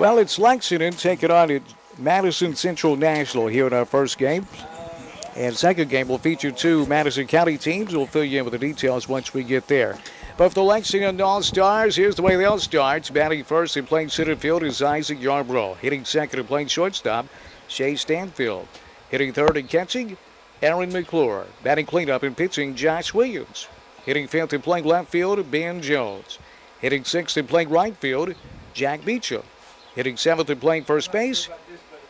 Well, it's Lexington taking on Madison Central National here in our first game. And second game will feature two Madison County teams. We'll fill you in with the details once we get there. But for the Lexington All-Stars, here's the way they'll start. Batting first and playing center field is Isaac Yarbrough. Hitting second and playing shortstop, Shea Stanfield. Hitting third and catching, Aaron McClure. Batting cleanup and pitching, Josh Williams. Hitting fifth and playing left field, Ben Jones. Hitting sixth and playing right field, Jack Beecham. Hitting seventh and playing first base,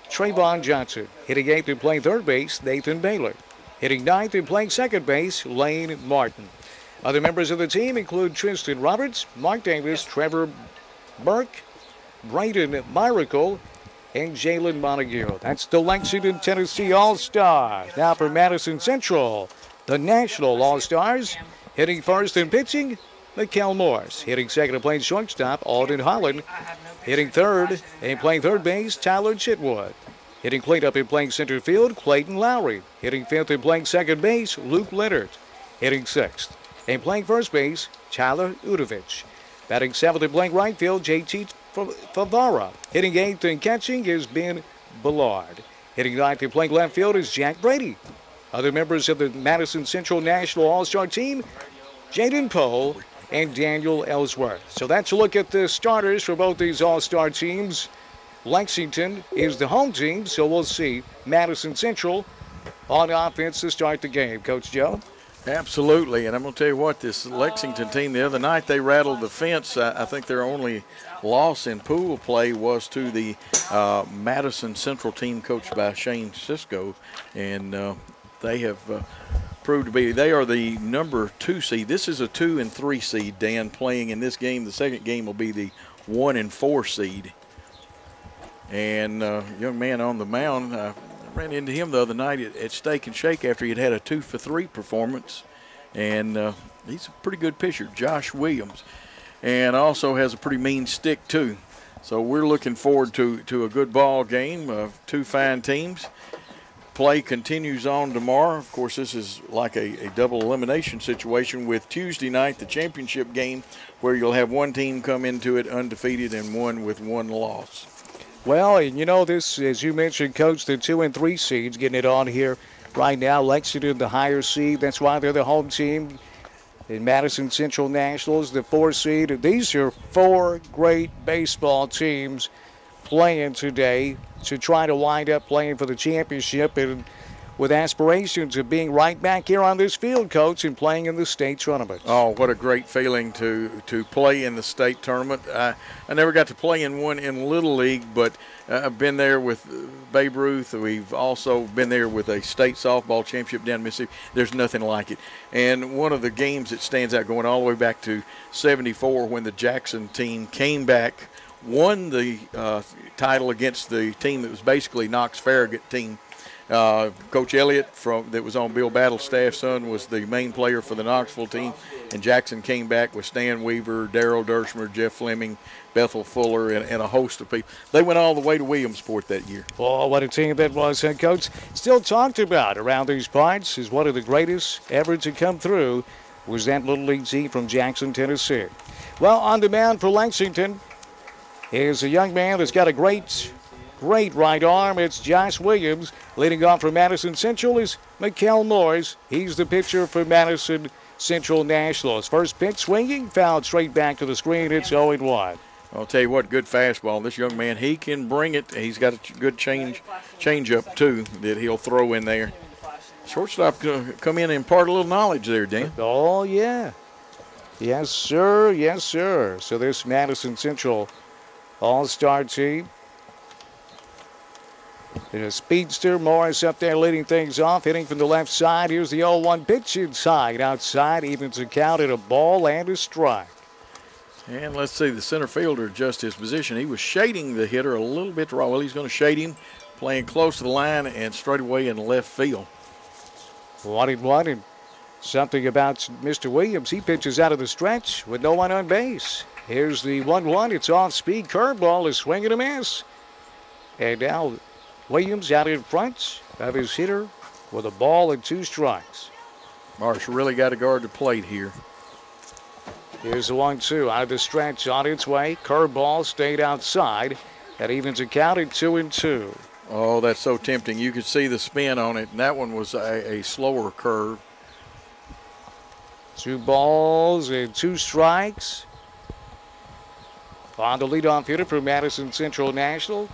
Trayvon Johnson. Hitting eighth and playing third base, Nathan Baylor. Hitting ninth and playing second base, Lane Martin. Other members of the team include Tristan Roberts, Mark Davis, Trevor Burke, Braden Miracle, and Jalen Montague. That's the Lexington, Tennessee All-Stars. Now for Madison Central, the National All-Stars. Hitting first and pitching, Mikkel Morse. Hitting second and playing shortstop, Alden Holland. Hitting third and playing third base, Tyler Chitwood. Hitting cleanup and playing center field, Clayton Lowry. Hitting fifth and playing second base, Luke Leonard. Hitting sixth and playing first base, Tyler Udovich. Batting seventh and playing right field, JT Favara. Hitting eighth and catching is Ben Ballard. Hitting ninth and playing left field is Jack Brady. Other members of the Madison Central National All-Star team, Jaden Poe and Daniel Ellsworth. So that's a look at the starters for both these All-Star teams. Lexington is the home team, so we'll see Madison Central on offense to start the game. Coach Joe? Absolutely, and I'm going to tell you what, this Lexington team, the other night they rattled the fence. I think their only loss in pool play was to the Madison Central team coached by Shane Cisco, and they have proved to be, they are the number 2 seed. This is a 2 and 3 seed, Dan, playing in this game. The second game will be the 1 and 4 seed. And young man on the mound, I ran into him the other night at Steak and Shake after he'd had a 2-for-3 performance. And he's a pretty good pitcher, Josh Williams. And also has a pretty mean stick, too. So we're looking forward to a good ball game of two fine teams. Play continues on tomorrow. Of course, this is like a double elimination situation with Tuesday night, the championship game, where you'll have one team come into it undefeated and one with one loss. Well, and you know, this, as you mentioned, Coach, the 2 and 3 seeds getting it on here right now. Lexington, the higher seed. That's why they're the home team. In Madison Central Nationals, the 4 seed. These are 4 great baseball teams playing today to try to wind up playing for the championship and with aspirations of being right back here on this field, Coach, and playing in the state tournament. Oh, what a great feeling to play in the state tournament. I never got to play in one in Little League, but I've been there with Babe Ruth. We've also been there with a state softball championship down in Mississippi. There's nothing like it. And one of the games that stands out, going all the way back to 74 when the Jackson team came back, won the title against the team that was basically Knox Farragut team. Coach Elliott that was on Bill Battle's staff, son, was the main player for the Knoxville team, and Jackson came back with Stan Weaver, Darrell Dershmer, Jeff Fleming, Bethel Fuller, and a host of people. They went all the way to Williamsport that year. Oh, what a team that was, Coach. Still talked about around these parts is one of the greatest ever to come through was that Little League team from Jackson, Tennessee. Well, on demand for Lexington is a young man that's got a great right arm. It's Josh Williams. Leading off for Madison Central is Mikkel Morse. He's the pitcher for Madison Central Nationals. First pitch swinging, fouled straight back to the screen. It's 0-1. I'll tell you what, good fastball. This young man, he can bring it. He's got a good change up too that he'll throw in there. Shortstop come in and impart a little knowledge there, Dan. Oh, yeah. Yes, sir. Yes, sir. So this Madison Central All-Star team. And a speedster, Morris up there leading things off, hitting from the left side. Here's the 0-1 pitch inside. Outside, evens the count at a ball and a strike. And let's see, the center fielder adjust his position. He was shading the hitter a little bit wrong. Well, he's going to shade him, playing close to the line and straight away in left field. Wanted something about Mr. Williams. He pitches out of the stretch with no one on base. Here's the 1-1. It's off speed. Curveball is swing and a miss. And now Williams out in front of his hitter with a ball and 2 strikes. Marsh really got to guard the plate here. Here's the 1-2 out of the stretch on its way. Curveball stayed outside. That evens the count at 2-2. Oh, that's so tempting. You could see the spin on it, and that one was a slower curve. 2 balls and 2 strikes. On the leadoff hitter for Madison Central National,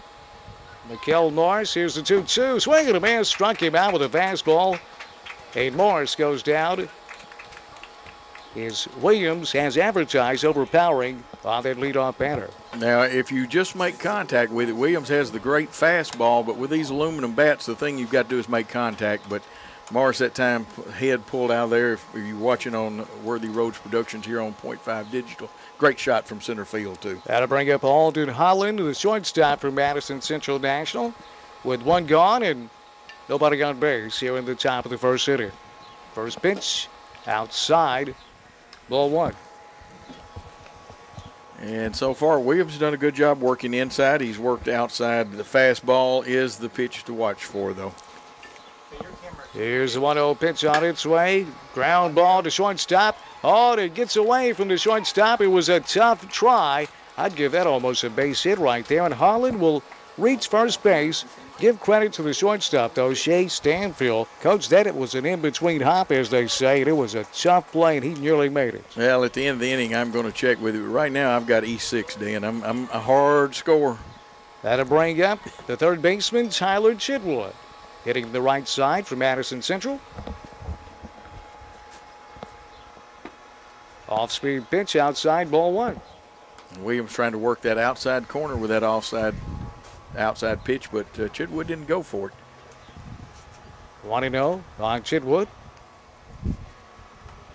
Mikael Morris. Here's the 2-2. Swing and a miss. Struck him out with a fastball. And Morris goes down. As Williams has advertised overpowering on that leadoff batter. Now, if you just make contact with it, Williams has the great fastball, but with these aluminum bats, the thing you've got to do is make contact. But Morris that time, head pulled out of there. If you're watching on Worthy Roads Productions here on .5 Digital, great shot from center field, too. That'll bring up Alden Holland, the shortstop for Madison Central National, with 1 gone and nobody on base here in the top of the first inning. First pitch outside, ball 1. And so far, Williams has done a good job working inside. He's worked outside. The fastball is the pitch to watch for, though. Here's the 1-0 pitch on its way. Ground ball to shortstop. Oh, and it gets away from the shortstop. It was a tough try. I'd give that almost a base hit right there. And Holland will reach first base. Give credit to the shortstop, though, Shea Stanfield. Coach, that it was an in-between hop, as they say. It was a tough play, and he nearly made it. Well, at the end of the inning, I'm going to check with you. Right now, I've got E6, Dan. I'm a hard scorer. That'll bring up the third baseman, Tyler Chitwood. Hitting the right side for Madison Central. Off-speed pitch outside, ball 1. Williams trying to work that outside corner with that outside pitch, but Chitwood didn't go for it. 1-0 on Chitwood.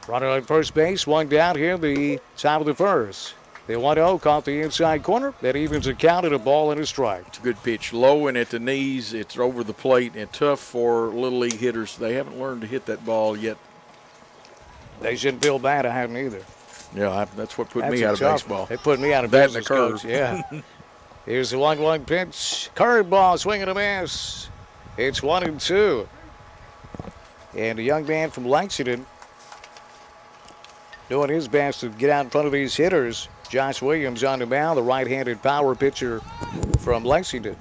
Runner on first base, 1 down here, the top of the first. The 1-0 caught the inside corner. That evens the count at a ball and a strike. It's a good pitch. Low and at the knees. It's over the plate and tough for Little League hitters. They haven't learned to hit that ball yet. They shouldn't feel bad. I haven't either. Yeah, that's what put me out of baseball. They put me out of that business, and the curve. Coach. Yeah. Here's the 1-1 pitch. Curveball, swing and a miss. It's 1-2. And a young man from Lexington doing his best to get out in front of these hitters. Josh Williams on the mound, the right-handed power pitcher from Lexington.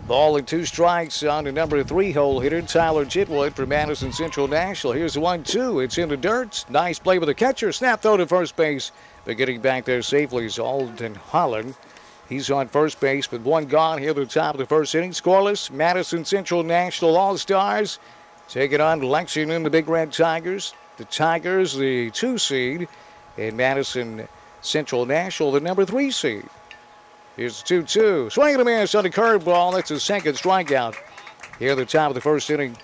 Ball and 2 strikes on the number 3 hole hitter, Tyler Chitwood for Madison Central National. Here's the 1-2. It's in the dirt. Nice play with the catcher. Snap throw to first base. But getting back there safely is Alden Holland. He's on first base with 1 gone here at the top of the first inning. Scoreless, Madison Central National All-Stars taking on Lexington, the Big Red Tigers. The Tigers, the 2 seed, and Madison Central National, the number 3 seed. Here's the 2-2. Swing and a miss on the curveball. That's a second strikeout here at the top of the first inning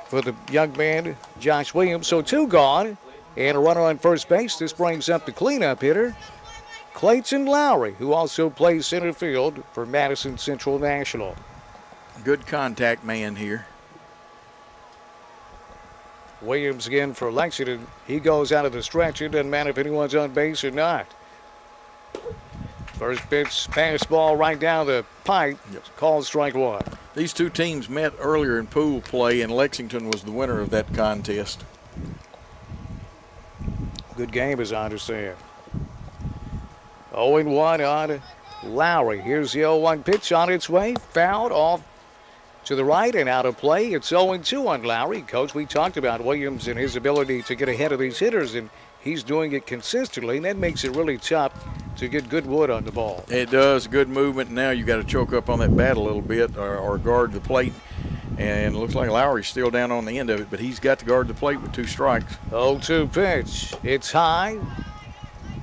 for the young man, Josh Williams. So 2 gone and a runner on first base. This brings up the cleanup hitter, Clayton Lowry, who also plays center field for Madison Central National. Good contact man here. Williams again for Lexington. He goes out of the stretch. It doesn't matter if anyone's on base or not. First pitch, fastball right down the pipe. Called strike 1. These 2 teams met earlier in pool play, and Lexington was the winner of that contest. Good game, as I understand. 0-1 on Lowry. Here's the 0-1 pitch on its way. Fouled off to the right and out of play. It's 0-2 on Lowry. Coach, we talked about Williams and his ability to get ahead of these hitters, and he's doing it consistently, and that makes it really tough to get good wood on the ball. It does. Good movement. Now you got to choke up on that bat a little bit or guard the plate. And it looks like Lowry's still down on the end of it, but he's got to guard the plate with 2 strikes. 0-2 pitch. It's high.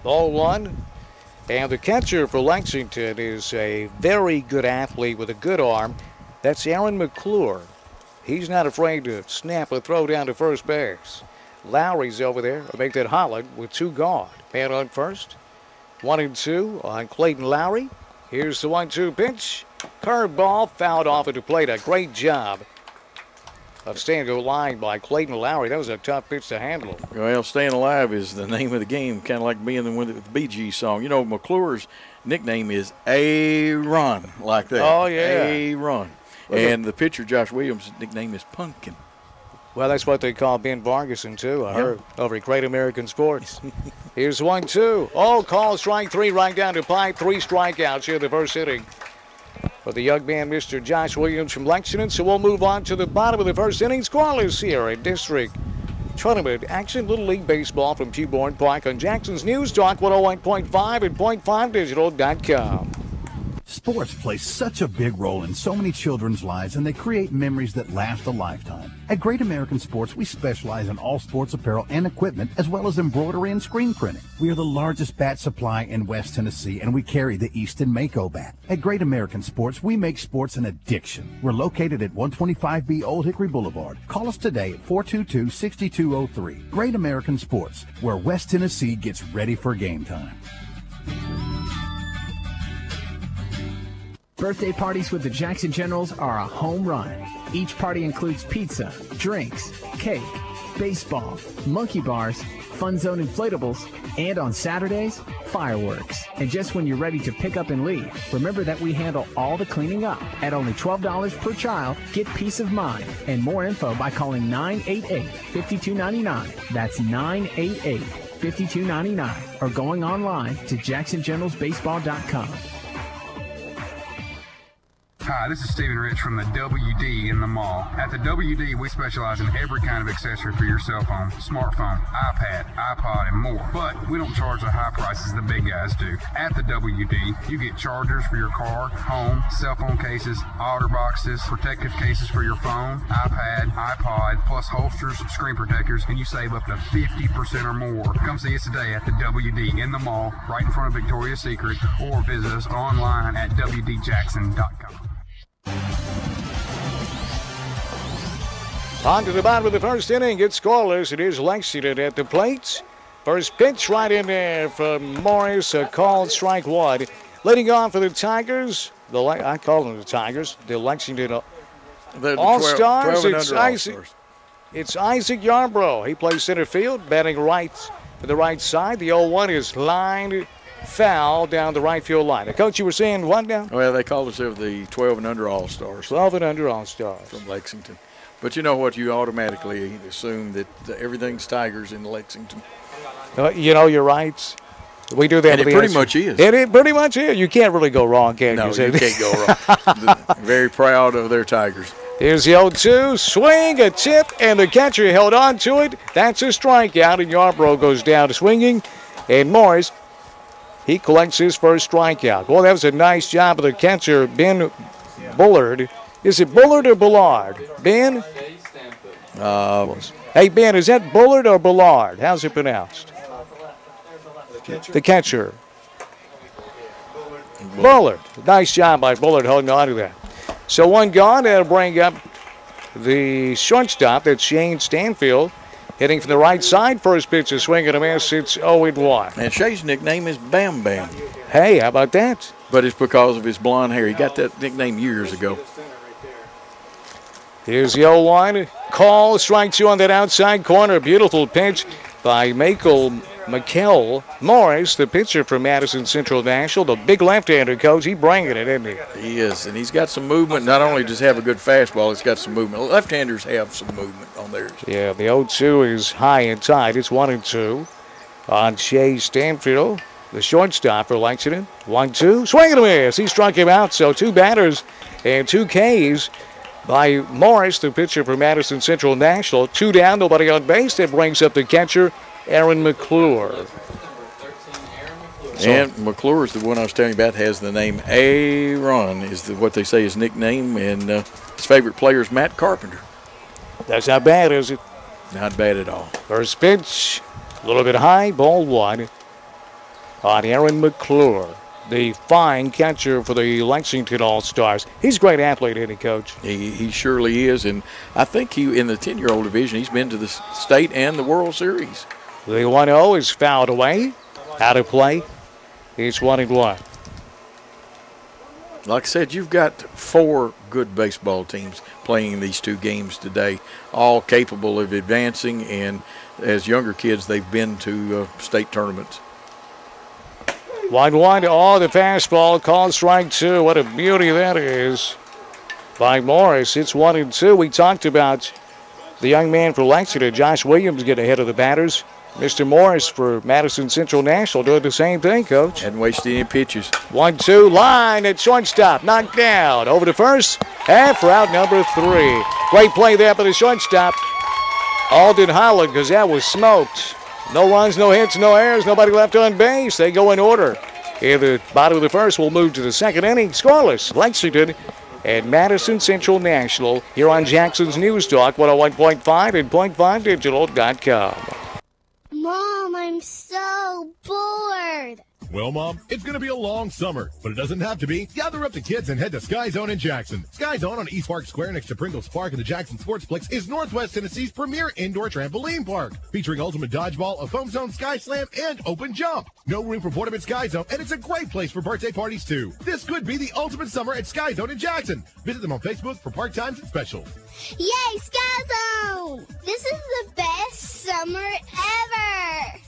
Ball 1. And the catcher for Lexington is a very good athlete with a good arm. That's Aaron McClure. He's not afraid to snap a throw down to first base. Lowry's over there to make that Holland with 2 gone. Man on first. 1-2 on Clayton Lowry. Here's the 1-2 pitch. Curveball fouled off at the plate. A great job of staying alive by Clayton Lowry. That was a tough pitch to handle. Well, staying alive is the name of the game, kind of like being with the Bee Gees song. You know, McClure's nickname is A-Ron, like that. Oh, yeah. A-Ron. And the pitcher, Josh Williams' nickname is Pumpkin. Well, that's what they call Ben Vargason, too. I heard over at Great American Sports. Here's 1-2. Oh, call strike 3 right down to pipe. 3 strikeouts here in the first inning for the young man, Mr. Josh Williams from Lexington. So we'll move on to the bottom of the first inning. Scoreless here at District Tournament action. Little League Baseball from Pewborn Park on Jackson's News Talk 101.5 and .5digital.com. Sports play such a big role in so many children's lives, and they create memories that last a lifetime. At Great American Sports, we specialize in all sports apparel and equipment, as well as embroidery and screen printing. We are the largest bat supply in West Tennessee, and we carry the Easton Mako bat. At Great American Sports, we make sports an addiction. We're located at 125B Old Hickory Boulevard. Call us today at 422-6203. Great American Sports, where West Tennessee gets ready for game time. Birthday parties with the Jackson Generals are a home run. Each party includes pizza, drinks, cake, baseball, monkey bars, fun zone inflatables, and on Saturdays, fireworks. And just when you're ready to pick up and leave, remember that we handle all the cleaning up. At only $12 per child, get peace of mind. And more info by calling 988-5299. That's 988-5299. Or going online to jacksongeneralsbaseball.com. Hi, this is Stephen Rich from the WD in the mall. At the WD, we specialize in every kind of accessory for your cell phone, smartphone, iPad, iPod, and more. But we don't charge the high prices the big guys do. At the WD, you get chargers for your car, home, cell phone cases, outer boxes, protective cases for your phone, iPad, iPod, plus holsters, screen protectors, and you save up to 50% or more. Come see us today at the WD in the mall, right in front of Victoria's Secret, or visit us online at WDJackson.com. On to the bottom of the first inning. It's scoreless. It is Lexington at the plate. First pitch right in there from Morris. A called strike 1. Leading off for the Tigers. I call them the Tigers. The Lexington All-Stars. It's Isaac Yarbrough. He plays center field, batting right for the right side. The 0-1 is lined foul down the right field line. Coach, you were saying what now? Well, they called themselves the 12 and under All-Stars. 12 and under All-Stars. From Lexington. But you know what? You automatically assume that everything's Tigers in Lexington. You're right. We do that. And it pretty much is. It pretty much is. You can't really go wrong, can you? No, you can't go wrong. Very proud of their Tigers. Here's the 0-2. Swing, a tip, and the catcher held on to it. That's a strikeout, and Yarbrough goes down swinging. And Morris, he collects his first strikeout. Well, that was a nice job of the catcher, Ben Bullard. Is it Bullard or Bullard? Ben? Hey, Ben, is that Bullard or Bullard? How's it pronounced? The catcher. Bullard. Nice job by Bullard holding on to that. So one gone. That'll bring up the shortstop. That's Shane Stanfield. Hitting from the right side. First pitch, a swing and a miss. It's 0-1. And Shay's nickname is Bam Bam. Hey, how about that? But it's because of his blonde hair. He got that nickname years ago. Here's the 0-1. Call, strike 2 on that outside corner. Beautiful pitch by Mikel Morris, the pitcher from Madison Central National. The big left-hander, Coach. He's bringing it, isn't he? He is, and he's got some movement. Not only does he have a good fastball, he's got some movement. Left-handers have some movement on theirs. Yeah, the 0-2 is high and tight. It's 1-2 on Shea Stanfield, the shortstop for Lexington. 1-2. Swing and a miss. He struck him out, so 2 batters and 2 Ks by Morris, the pitcher for Madison Central National. 2 down, nobody on base. That brings up the catcher, Aaron McClure. And McClure is the one I was telling you about, has the name Aaron, is what they say his nickname, and his favorite player is Matt Carpenter. That's not bad, is it? Not bad at all. First pitch, a little bit high, ball 1 on Aaron McClure, the fine catcher for the Lexington All-Stars. He's a great athlete, isn't he, Coach? He surely is, and I think in the 10-year-old division, he's been to the state and the World Series. The 1-0 is fouled away. Out of play. It's 1-1. Like I said, you've got 4 good baseball teams playing these 2 games today, all capable of advancing, and as younger kids, they've been to state tournaments. 1-1. Oh, the fastball called strike 2. What a beauty that is by Morris. It's 1-2. We talked about the young man for Lexington, Josh Williams, getting ahead of the batters. Mr. Morris for Madison Central National doing the same thing, Coach. Hadn't wasted any pitches. 1-2 line at shortstop. Knocked down. Over to first. And for out number 3. Great play there for the shortstop. Alden Holland, because that was smoked. No runs, no hits, no errors. Nobody left on base. They go in order. In the bottom of the first, we'll move to the second inning. Scoreless. Lexington and Madison Central National here on Jackson's News Talk 101.5 and .5digital.com. Mom, I'm so bored. Well, Mom, it's going to be a long summer, but it doesn't have to be. Gather up the kids and head to Sky Zone in Jackson. Sky Zone on East Park Square next to Pringles Park in the Jackson Sportsplex is Northwest Tennessee's premier indoor trampoline park, featuring ultimate dodgeball, a foam zone, sky slam, and open jump. No room for boredom at Sky Zone, and it's a great place for birthday parties, too. This could be the ultimate summer at Sky Zone in Jackson. Visit them on Facebook for park times and specials. Yay, Sky Zone! This is the best summer ever!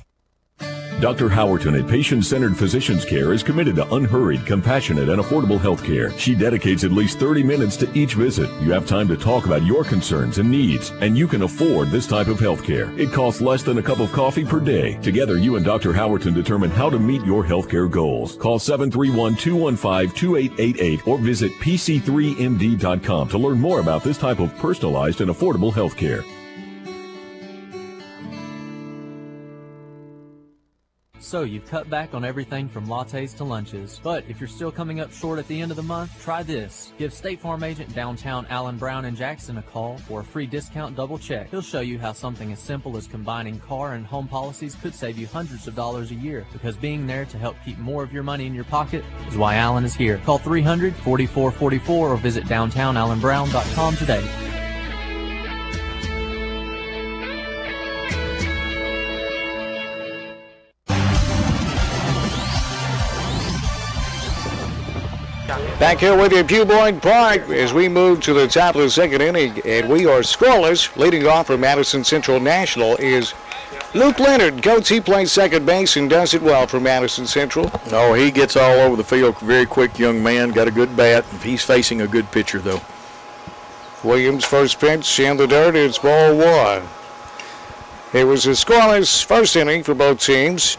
Dr. Howerton at Patient-Centered Physicians Care is committed to unhurried, compassionate, and affordable health care. She dedicates at least 30 minutes to each visit. You have time to talk about your concerns and needs, and you can afford this type of health care. It costs less than a cup of coffee per day. Together, you and Dr. Howerton determine how to meet your health care goals. Call 731-215-2888 or visit pc3md.com to learn more about this type of personalized and affordable health care. So you've cut back on everything from lattes to lunches. But if you're still coming up short at the end of the month, try this. Give State Farm agent downtown Allen Brown in Jackson a call for a free discount double check. He'll show you how something as simple as combining car and home policies could save you hundreds of dollars a year. Because being there to help keep more of your money in your pocket is why Allen is here. Call 300-4444 or visit downtownallenbrown.com today. Back here with you at Pewboyd Park as we move to the top of the second inning, and we are scoreless. Leading off for Madison Central National is Luke Leonard. Coach, he plays second base and does it well for Madison Central. Oh, he gets all over the field. Very quick young man. Got a good bat. He's facing a good pitcher, though. Williams first pitch in the dirt. It's ball 1. It was a scoreless first inning for both teams.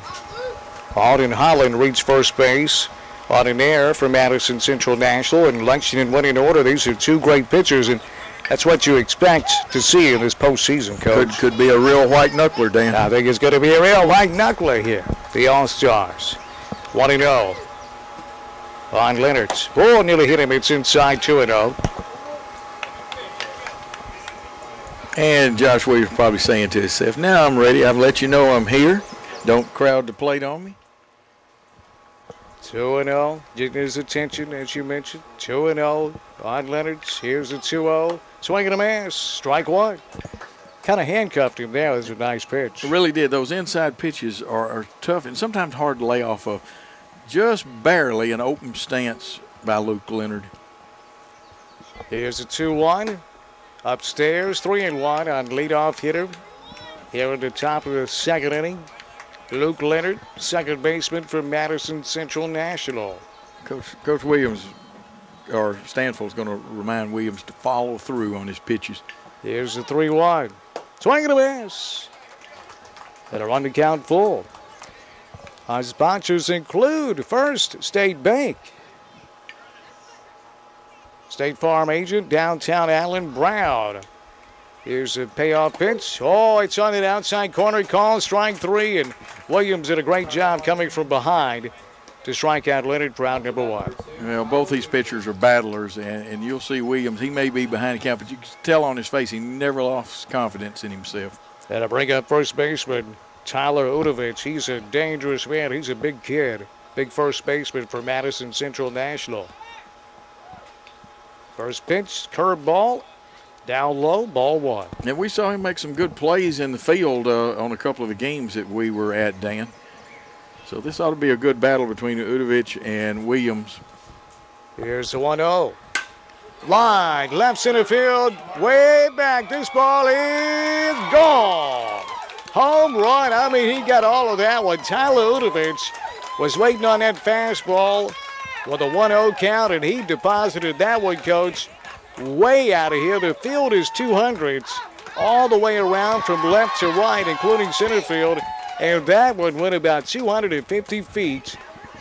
Alden Holland reached first base on an error for Madison Central National, and Lexington went in order. These are two great pitchers, and that's what you expect to see in this postseason, Coach. Could be a real white knuckler, Dan. I think it's going to be a real white knuckler here. The All-Stars. 1-0 on Leonard. Oh, nearly hit him. It's inside 2-0. And Josh Williams probably saying to himself, now I'm ready. I've let you know I'm here. Don't crowd the plate on me. 2-0, getting his attention, as you mentioned. 2-0 on Leonard's. Here's a 2-0. Swing and a miss. Strike 1. Kind of handcuffed him there. It was a nice pitch. It really did. Those inside pitches are tough and sometimes hard to lay off of. Just barely an open stance by Luke Leonard. Here's a 2-1. Upstairs, 3-1 on leadoff hitter. Here at the top of the second inning. Luke Leonard, second baseman for Madison Central National. Coach Williams, or Stanfield's going to remind Williams to follow through on his pitches. Here's the 3-1. Swing and a miss. And a run to count full. Our sponsors include First State Bank, State Farm agent, downtown Allen Brown. Here's a payoff pitch. Oh, it's on the outside corner. Call strike 3, and Williams did a great job coming from behind to strike out Leonard for out number 1. Well, both these pitchers are battlers, and you'll see Williams. He may be behind the count, but you can tell on his face he never lost confidence in himself. And I bring up first baseman Tyler Udovich. He's a dangerous man. He's a big kid. Big first baseman for Madison Central National. First pitch, curveball. Down low, ball 1. And we saw him make some good plays in the field on a couple of the games that we were at, Dan. So this ought to be a good battle between Udovich and Williams. Here's the 1-0. Line, left center field, way back. This ball is gone. Home run. I mean, he got all of that one. Tyler Udovich was waiting on that fastball with a 1-0 count, and he deposited that one, Coach. Way out of here. The field is 200s all the way around from left to right, including center field. And that one went about 250 feet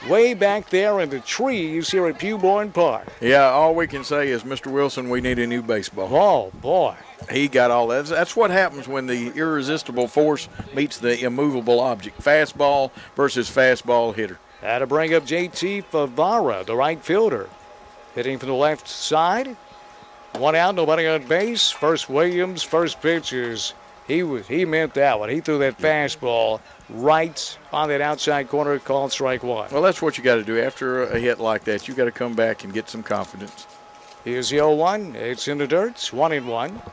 way back there in the trees here at Pewborn Park. Yeah, all we can say is, Mr. Wilson, we need a new baseball. Oh, boy. He got all that. That's what happens when the irresistible force meets the immovable object. Fastball versus fastball hitter. Had to bring up JT Favara, the right fielder. Hitting from the left side. One out, nobody on base. First Williams, first pitch is he meant that one. He threw that fastball right on that outside corner, called strike one. Well, that's what you got to do after a hit like that. You got to come back and get some confidence. Here's the 0-1. It's in the dirt. It's 1-1.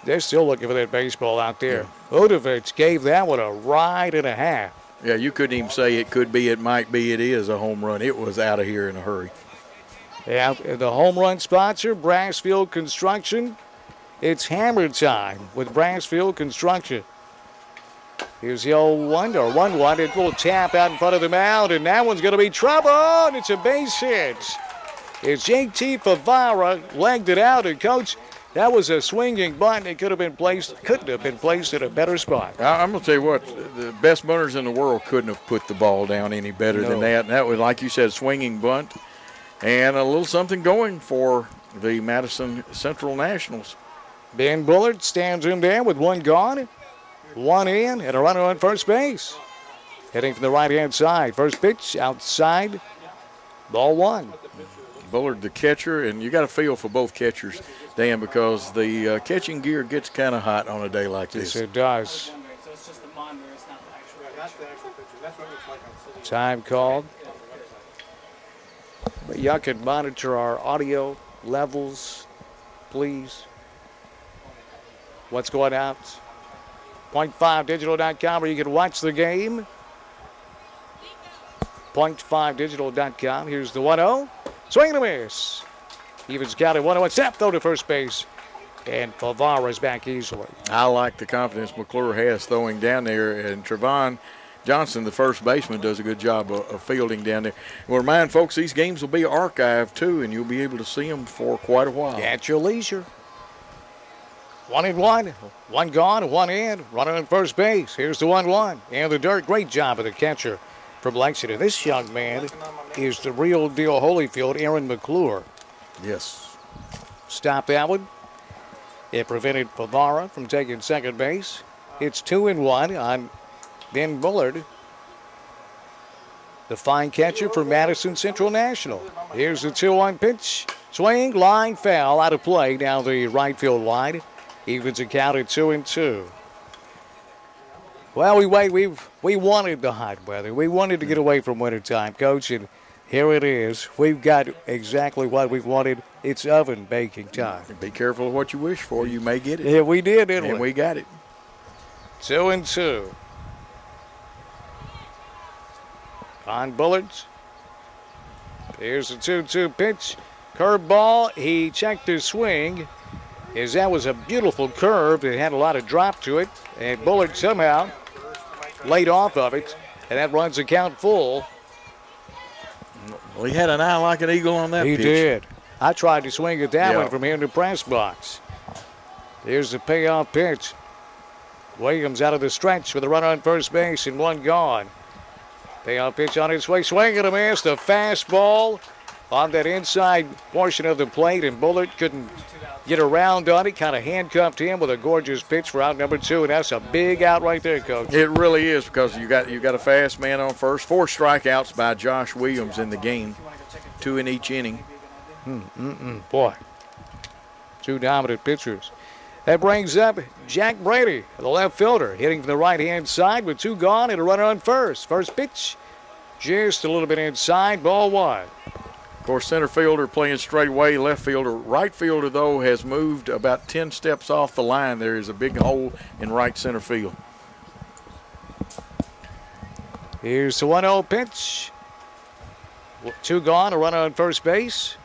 They're still looking for that baseball out there. Yeah. Udovich gave that one a ride and a half. Yeah, you couldn't even say it could be, it might be, it is a home run. It was out of here in a hurry. Yeah, the home run sponsor, Brassfield Construction. It's hammer time with Brassfield Construction. Here's the 0-1 or 1-1. It will tap out in front of the mound, and that one's going to be trouble. And it's a base hit. It's JT Favara legged it out, and Coach, that was a swinging bunt. It couldn't have been placed in a better spot. I'm going to tell you what, the best bunters in the world couldn't have put the ball down any better than that. And that was, like you said, swinging bunt and a little something going for the Madison Central Nationals. Ben Bullard stands in there with one gone, one in, and a runner on first base. Hitting from the right-hand side. First pitch outside, ball one. Bullard, the catcher, and you got to feel for both catchers, Dan, because the catching gear gets kind of hot on a day like this. Yes, it does. Time called. But y'all can monitor our audio levels, please. What's going out? .5digital.com where you can watch the game. .5digital.com. Here's the 1-0. Swing and a miss. Evans counted 1-0. Step throw to first base. And Favara's back easily. I like the confidence McClure has throwing down there. And Trevon Johnson, the first baseman, does a good job of fielding down there. We'll remind folks these games will be archived too, and you'll be able to see them for quite a while. At your leisure. 1-1. One gone, one in. Runner on first base. Here's the 1-1. And the dirt. Great job of the catcher from Lexington. This young man is the real deal Holyfield, Aaron McClure. Yes. Stop that one. It prevented Favara from taking second base. It's 2-1 on Ben Bullard, the fine catcher for Madison Central National. Here's the 2-1 pitch. Swing, line, foul, out of play down the right field line. Evens it counted 2-2. Well, we wanted the hot weather. We wanted to get away from wintertime, Coach, and here it is. We've got exactly what we wanted. It's oven baking time. Be careful of what you wish for. You may get it. Yeah, we did, didn't we? And we got it. 2-2. On Bullards. Here's the 2-2 pitch. Curveball. He checked his swing. As that was a beautiful curve. It had a lot of drop to it. And Bullard somehow laid off of it. And that runs the count full. Well, he had an eye like an eagle on that pitch. He did. I tried to swing at that one from here in the press box. Here's the payoff pitch. Williams out of the stretch with a runner on first base and one gone. Payoff pitch on its way. Swing and a miss. The fastball on that inside portion of the plate, and Bullard couldn't get around on it. Kind of handcuffed him with a gorgeous pitch for out number two, and that's a big out right there, Coach. It really is, because you got a fast man on first. 4 strikeouts by Josh Williams in the game, 2 in each inning. Boy, 2 dominant pitchers. That brings up Jack Brady, the left fielder, hitting from the right-hand side with 2 gone and a runner on first. First pitch, just a little bit inside, ball 1. Of course, center fielder playing straight away, left fielder. Right fielder, though, has moved about 10 steps off the line. There is a big hole in right center field. Here's the 1-0 pitch. 2 gone, a runner on first base.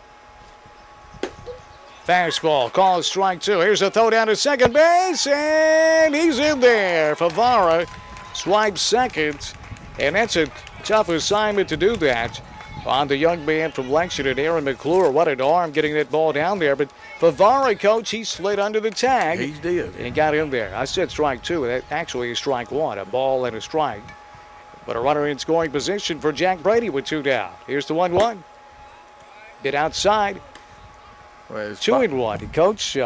Fastball, called strike 2. Here's a throw down to second base, and he's in there. Favara swipes second, and that's a tough assignment to do that. on the young man from Lexington, Aaron McClure. What an arm getting that ball down there. But Favara, coach, he slid under the tag. He did. And got in there. I said strike two. That actually is strike one, a ball and a strike. But a runner in scoring position for Jack Brady with 2 down. Here's the 1-1. Bit outside. Well, 2-1. Coach,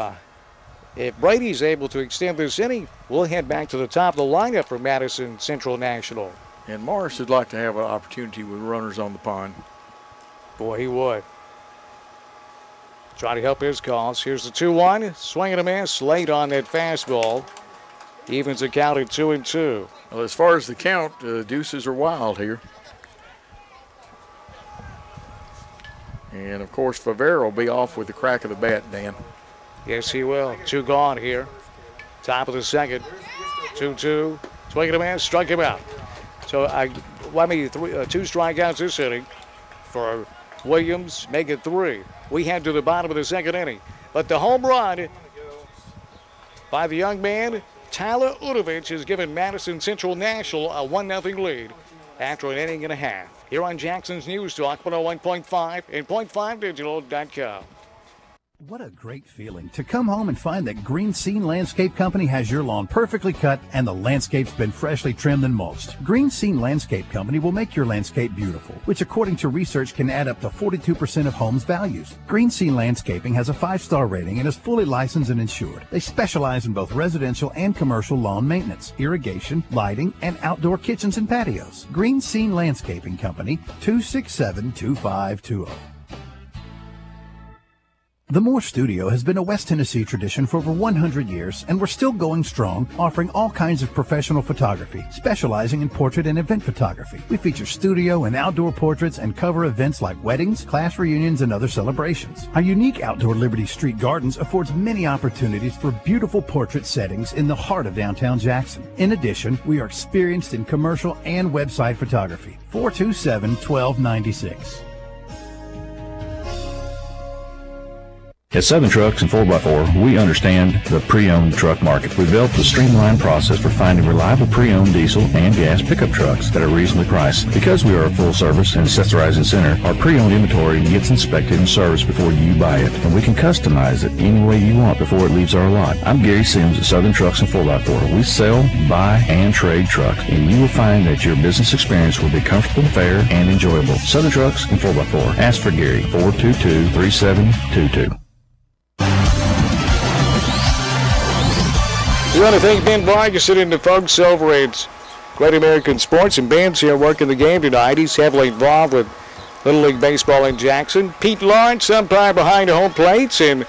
if Brady's able to extend this inning, we'll head back to the top of the lineup for Madison Central National. And Morris would like to have an opportunity with runners on the pond. Boy, he would. Try to help his cause. Here's the 2-1. Swing and a miss. Late on that fastball. Evens the count at 2-2. Well, as far as the count, deuces are wild here. And, of course, Favara will be off with the crack of the bat, Dan. Yes, he will. 2 gone here. Top of the second. 2-2. Swing and a miss. Struck him out. So, 2 strikeouts this inning for Williams. Make it 3. We head to the bottom of the second inning. But the home run by the young man, Tyler Udovich, has given Madison Central National a 1-0 lead after an inning and a half. Here on Jackson's News Talk, 101.5 and .5digital.com. What a great feeling to come home and find that Green Scene Landscape Company has your lawn perfectly cut and the landscape's been freshly trimmed and mulched. Green Scene Landscape Company will make your landscape beautiful, which according to research can add up to 42% of homes' values. Green Scene Landscaping has a 5-star rating and is fully licensed and insured. They specialize in both residential and commercial lawn maintenance, irrigation, lighting, and outdoor kitchens and patios. Green Scene Landscaping Company, 267-2520. The Moore Studio has been a West Tennessee tradition for over 100 years, and we're still going strong, offering all kinds of professional photography, specializing in portrait and event photography. We feature studio and outdoor portraits and cover events like weddings, class reunions, and other celebrations. Our unique outdoor Liberty Street Gardens affords many opportunities for beautiful portrait settings in the heart of downtown Jackson. In addition, we are experienced in commercial and website photography. 427-1296. At Southern Trucks and 4x4, we understand the pre-owned truck market. We've developed a streamlined process for finding reliable pre-owned diesel and gas pickup trucks that are reasonably priced. Because we are a full-service and accessorizing center, our pre-owned inventory gets inspected and serviced before you buy it, and we can customize it any way you want before it leaves our lot. I'm Gary Sims at Southern Trucks and 4x4. We sell, buy, and trade trucks, and you will find that your business experience will be comfortable, fair, and enjoyable. Southern Trucks and 4x4. Ask for Gary, 422-3722. We want to thank Ben Vargas and the folks over at Great American Sports, and Ben's here working the game tonight. He's heavily involved with Little League Baseball in Jackson. Pete Lawrence, umpire behind the home plates, and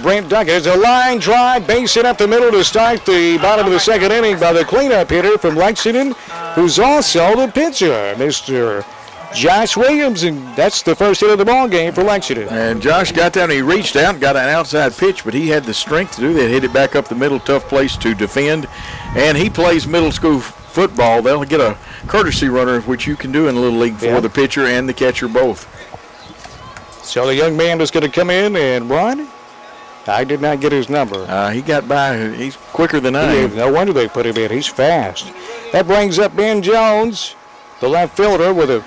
Brent Duncan. It's a line drive, base hit up the middle to start the bottom of the second inning by the cleanup hitter from Lexington, who's also the pitcher, Mr. Josh Williams, and that's the first hit of the ball game for Lexington. And Josh got down, he reached out and got an outside pitch, but he had the strength to do that, hit it back up the middle, tough place to defend. And he plays middle school football. They'll get a courtesy runner, which you can do in Little League for the pitcher and the catcher both. So the young man is going to come in and run. I did not get his number. He got by. He's quicker than I am. No wonder they put him in. He's fast. That brings up Ben Jones, the left fielder, with a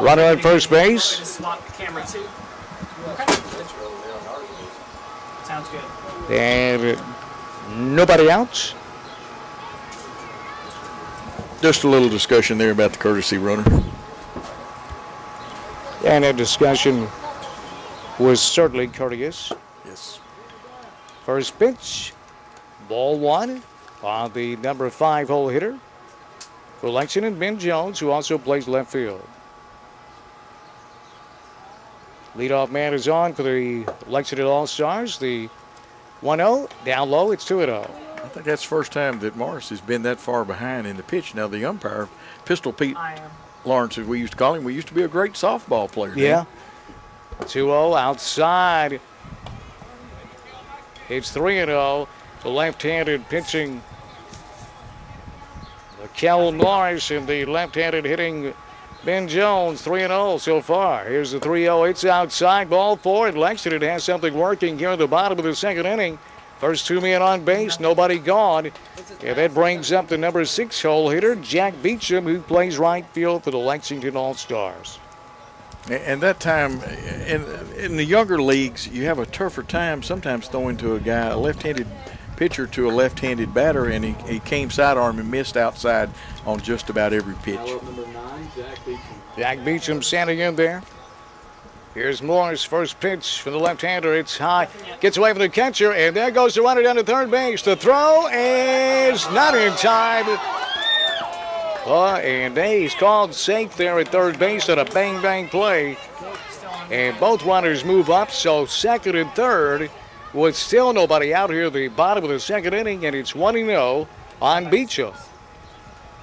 runner on first base. Sounds good. And nobody out. Just a little discussion there about the courtesy runner. And that discussion was certainly courteous. Yes. First pitch, ball one on the number 5 hole hitter for Lexington, Ben Jones, who also plays left field. Leadoff man is on for the Lexington All-Stars. The 1-0, down low, it's 2-0. I think that's the first time that Morris has been that far behind in the pitch. Now the umpire, Pistol Pete Lawrence, as we used to call him, we used to be a great softball player. Yeah. 2-0 outside. It's 3-0. The left-handed pitching, Kel Norris, and the left-handed hitting Ben Jones, 3-0 so far. Here's the 3-0. It's outside, ball 4, and Lexington has something working here in the bottom of the second inning. First 2 men on base, nobody gone. And that brings up the number 6 hole hitter, Jack Beecham, who plays right field for the Lexington All-Stars. And that time, in the younger leagues, you have a tougher time sometimes throwing to a left-handed pitcher to a left-handed batter, and he came sidearm and missed outside on just about every pitch. Jack Beecham standing in there. Here's Moore's first pitch from the left-hander. It's high. Gets away from the catcher, and there goes the runner down to third base. The throw is not in time. And he's called safe there at third base on a bang-bang play. And both runners move up, so second and third with still nobody out here at the bottom of the second inning, and it's 1-0 on Beecham.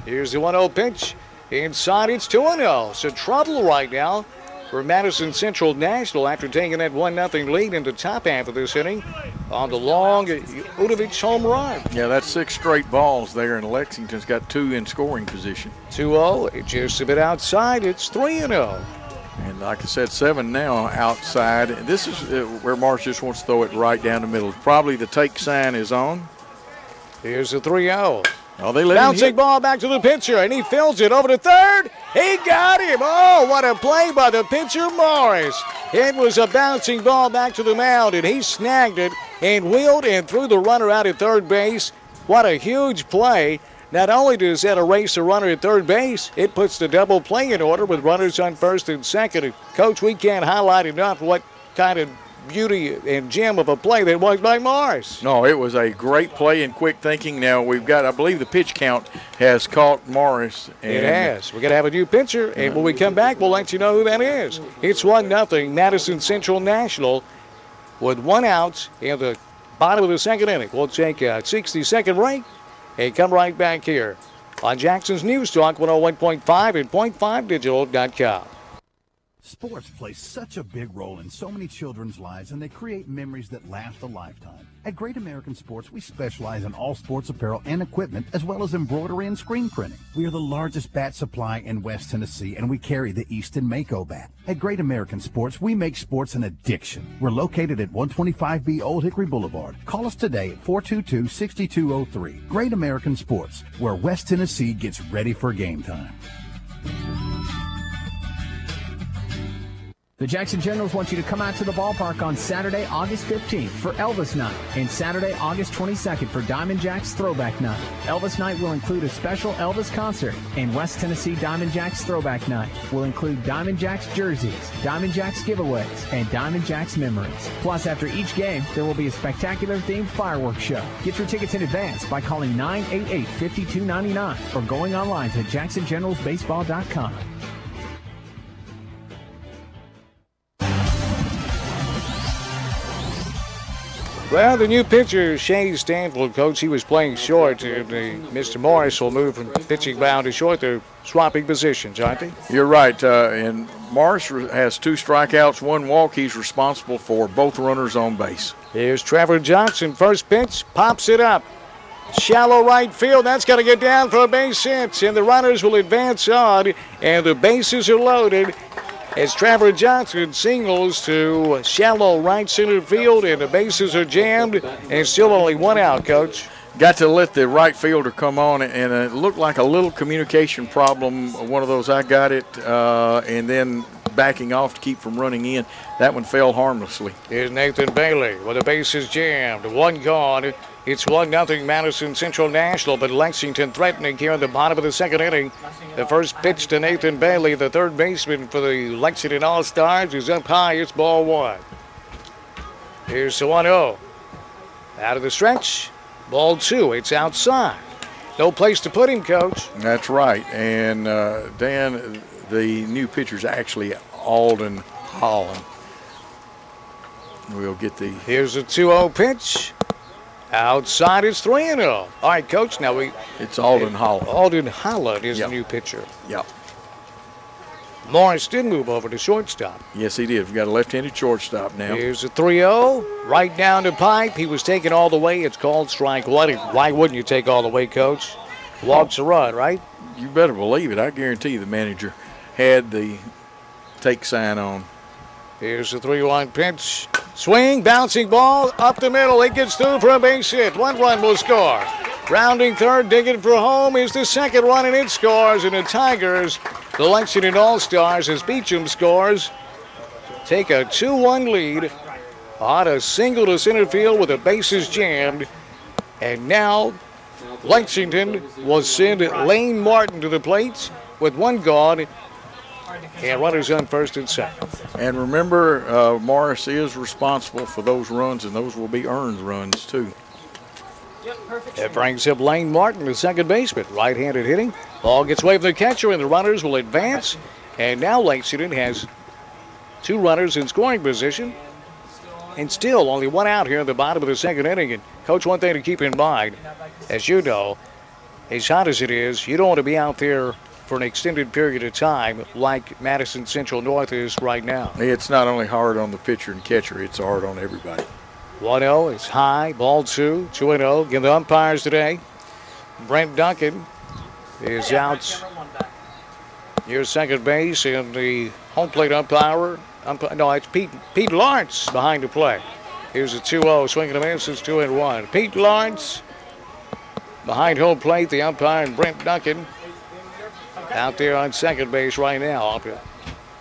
Here's the 1-0 pitch. Inside, it's 2-0. So trouble right now for Madison Central National after taking that 1-0 lead in the top half of this inning on the long Udovich home run. Yeah, that's 6 straight balls there, and Lexington's got 2 in scoring position. 2-0, just a bit outside, it's 3-0. And like I said, 7 now outside. This is where Marsh just wants to throw it right down the middle. Probably the take sign is on. Here's the 3-0. Oh, they let bouncing ball back to the pitcher, and he fills it over to third. He got him. Oh, what a play by the pitcher, Morris. It was a bouncing ball back to the mound, and he snagged it and wheeled and threw the runner out at third base. What a huge play. Not only does that erase the runner at third base, it puts the double play in order with runners on first and second. And Coach, we can't highlight enough what kind of beauty and gem of a play that was by Morris. No, it was a great play and quick thinking. Now we've got, I believe the pitch count has caught Morris. And it has. We're going to have a new pitcher, and when we come back, we'll let you know who that is. It's 1-0 Madison Central National with 1 out in the bottom of the second inning. We'll take a 60-second break and come right back here on Jackson's News Talk 101.5 and .5digital.com. Sports play such a big role in so many children's lives, and they create memories that last a lifetime. At Great American Sports, we specialize in all sports apparel and equipment, as well as embroidery and screen printing. We are the largest bat supply in West Tennessee, and we carry the Easton Mako bat. At Great American Sports, we make sports an addiction. We're located at 125B Old Hickory Boulevard. Call us today at 422-6203. Great American Sports, where West Tennessee gets ready for game time. The Jackson Generals want you to come out to the ballpark on Saturday, August 15th for Elvis Night and Saturday, August 22nd for Diamond Jacks Throwback Night. Elvis Night will include a special Elvis concert, and West Tennessee Diamond Jacks Throwback Night will include Diamond Jacks jerseys, Diamond Jacks giveaways, and Diamond Jacks memories. Plus, after each game, there will be a spectacular themed fireworks show. Get your tickets in advance by calling 988-5299 or going online to jacksongeneralsbaseball.com. Well, the new pitcher, Shea Stanfield, Coach, he was playing short. Mr. Morris will move from pitching mound to short. They're swapping positions, aren't they? You're right. And Morris has 2 strikeouts, 1 walk. He's responsible for both runners on base. Here's Trevor Johnson. First pitch, pops it up. Shallow right field. That's got to get down for a base hit. And the runners will advance on, and the bases are loaded as Trevor Johnson singles to shallow right center field, and the bases are jammed, and still only 1 out, Coach. Got to let the right fielder come on, and it looked like a little communication problem, one of those I got it, and then backing off to keep from running in. That one fell harmlessly. Here's Nathan Bailey with the bases jammed. 1 gone. It's 1-0 Madison Central National, but Lexington threatening here in the bottom of the second inning. The first pitch to Nathan Bailey, the third baseman for the Lexington All-Stars, is up high. It's ball 1. Here's the 1-0. Out of the stretch, ball 2. It's outside. No place to put him, Coach. That's right. And, Dan, the new pitcher's actually Alden Holland. We'll get the... Here's the 2-0 pitch. Outside is 3-0. All right, Coach. Now it's Alden Holland. Alden Holland is the new pitcher. Yep. Morris did move over to shortstop. Yes, he did. We've got a left-handed shortstop now. Here's the 3-0. Right down the pipe. He was taken all the way. It's called strike 1. Why wouldn't you take all the way, Coach? Walks a run, right? You better believe it. I guarantee you the manager had the take sign on. Here's the 3-1 pitch. Swing, bouncing ball, up the middle. It gets through for a base hit. 1 run will score. Rounding third, digging for home is the second run, and it scores. And the Tigers the Lexington All-Stars as Beecham scores. Take a 2-1 lead on a single to center field with the bases jammed. And now Lexington will send Lane Martin to the plate with one gone and runners on first and second. And remember, Morris is responsible for those runs, and those will be earned runs too. That brings up Lane Martin, the second baseman. Right-handed hitting. Ball gets away from the catcher, and the runners will advance. And now Lexington has 2 runners in scoring position. And still only 1 out here in the bottom of the second inning. And, Coach, one thing to keep in mind, as you know, as hot as it is, you don't want to be out there for an extended period of time like Madison Central North is right now. It's not only hard on the pitcher and catcher, it's hard on everybody. 1-0, it's high, ball 2, 2-0. Again, the umpires today. Brent Duncan is out near second base, and the home plate umpire, no, it's Pete Lawrence behind the play. Here's a 2-0, swing and a miss, it's 2-1. Pete Lawrence behind home plate, the umpire, and Brent Duncan out there on second base right now.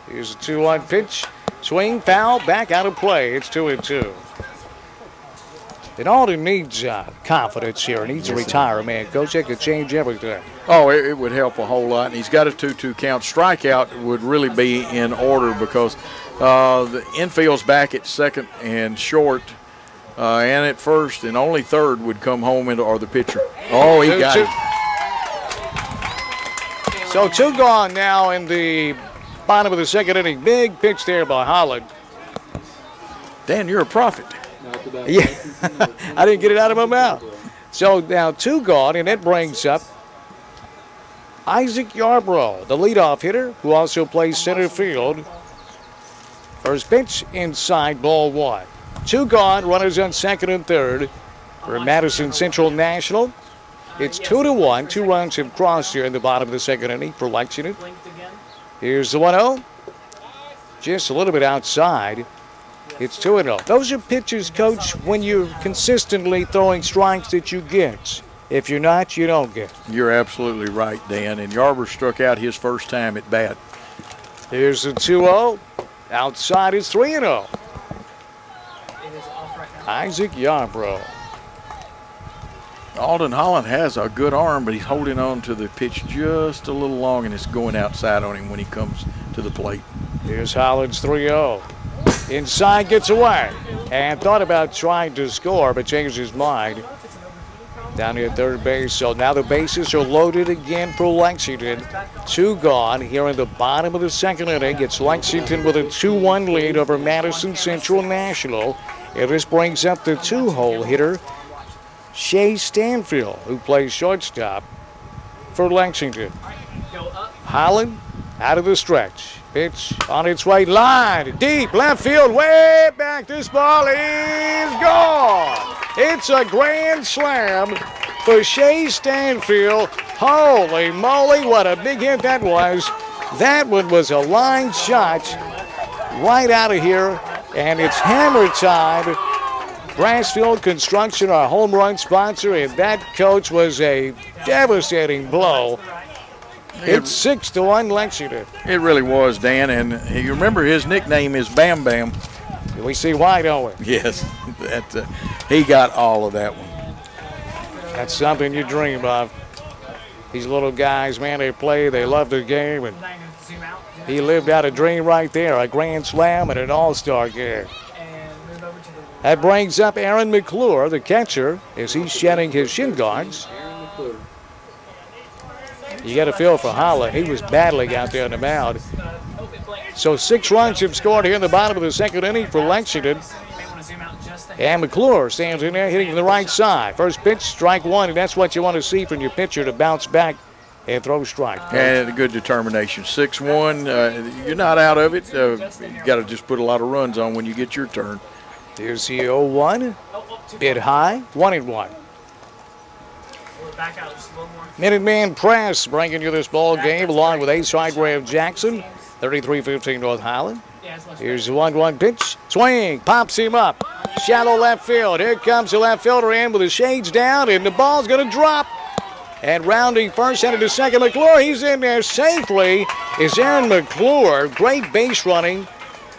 Here's a 2-1 pitch, swing, foul, back out of play. It's 2-2. And Alden needs confidence here. He needs to retire, man. Coach, that could change everything. Oh, it would help a whole lot. And he's got a 2-2 count. Strikeout would really be in order because the infield's back at second and short, and at first, and only third would come home or the pitcher. Oh, he got it. So 2 gone now in the bottom of the second inning. Big pitch there by Holland. Dan, you're a prophet. Yeah, I didn't get it out of my mouth. So now 2 gone, and that brings up Isaac Yarbrough, the leadoff hitter, who also plays center field. First pitch inside, ball 1. 2 gone, runners on second and third for Madison Central National. It's 2-1. 2 runs have crossed here in the bottom of the second inning for Lexington. Here's the 1-0. Just a little bit outside. It's 2-0. Those are pitches, Coach, when you're consistently throwing strikes that you get. If you're not, you don't get. You're absolutely right, Dan. And Yarbrough struck out his first time at bat. Here's the 2-0. Outside is 3-0. Isaac Yarbrough. Alden Holland has a good arm, but he's holding on to the pitch just a little long, and it's going outside on him when he comes to the plate. Here's Holland's 3-0. Inside, gets away, and thought about trying to score, but changed his mind. Down here at third base, so now the bases are loaded again for Lexington. 2 gone here in the bottom of the second inning. It's Lexington with a 2-1 lead over Madison Central National. And this brings up the 2-hole hitter, Shea Stanfield, who plays shortstop for Lexington. Holland out of the stretch. Pitch on its right line. Deep left field, way back. This ball is gone. It's a grand slam for Shea Stanfield. Holy moly, what a big hit that was. That one was a line shot right out of here, and it's hammer time. Brassfield Construction, our home run sponsor, and that, Coach, was a devastating blow. It's 6-1 Lexington. It really was, Dan, and you remember his nickname is Bam Bam. We see why, don't we? Yes, he got all of that one. That's something you dream of. These little guys, man, they play, they love the game, and he lived out a dream right there, a grand slam and an all-star game. That brings up Aaron McClure, the catcher, as he's shedding his shin guards. You got a feel for Holland. He was battling out there on the mound. So 6 runs have scored here in the bottom of the second inning for Lexington. And McClure stands in there hitting from the right side. First pitch, strike 1, and that's what you want to see from your pitcher, to bounce back and throw strike. And good determination. 6-1, you're not out of it. You got to just put a lot of runs on when you get your turn. Here's the 0-1. Bid high, 1-1. Minuteman Press bringing you this ball game along with Ace Hardware of Jackson, 33-15 North Highland. Here's the 1-1 pitch. Swing, pops him up. Shallow left field. Here comes the left fielder in with the shades down, and the ball's going to drop. And rounding first, headed to second, McClure. He's in there safely. Is Aaron McClure. Great base running.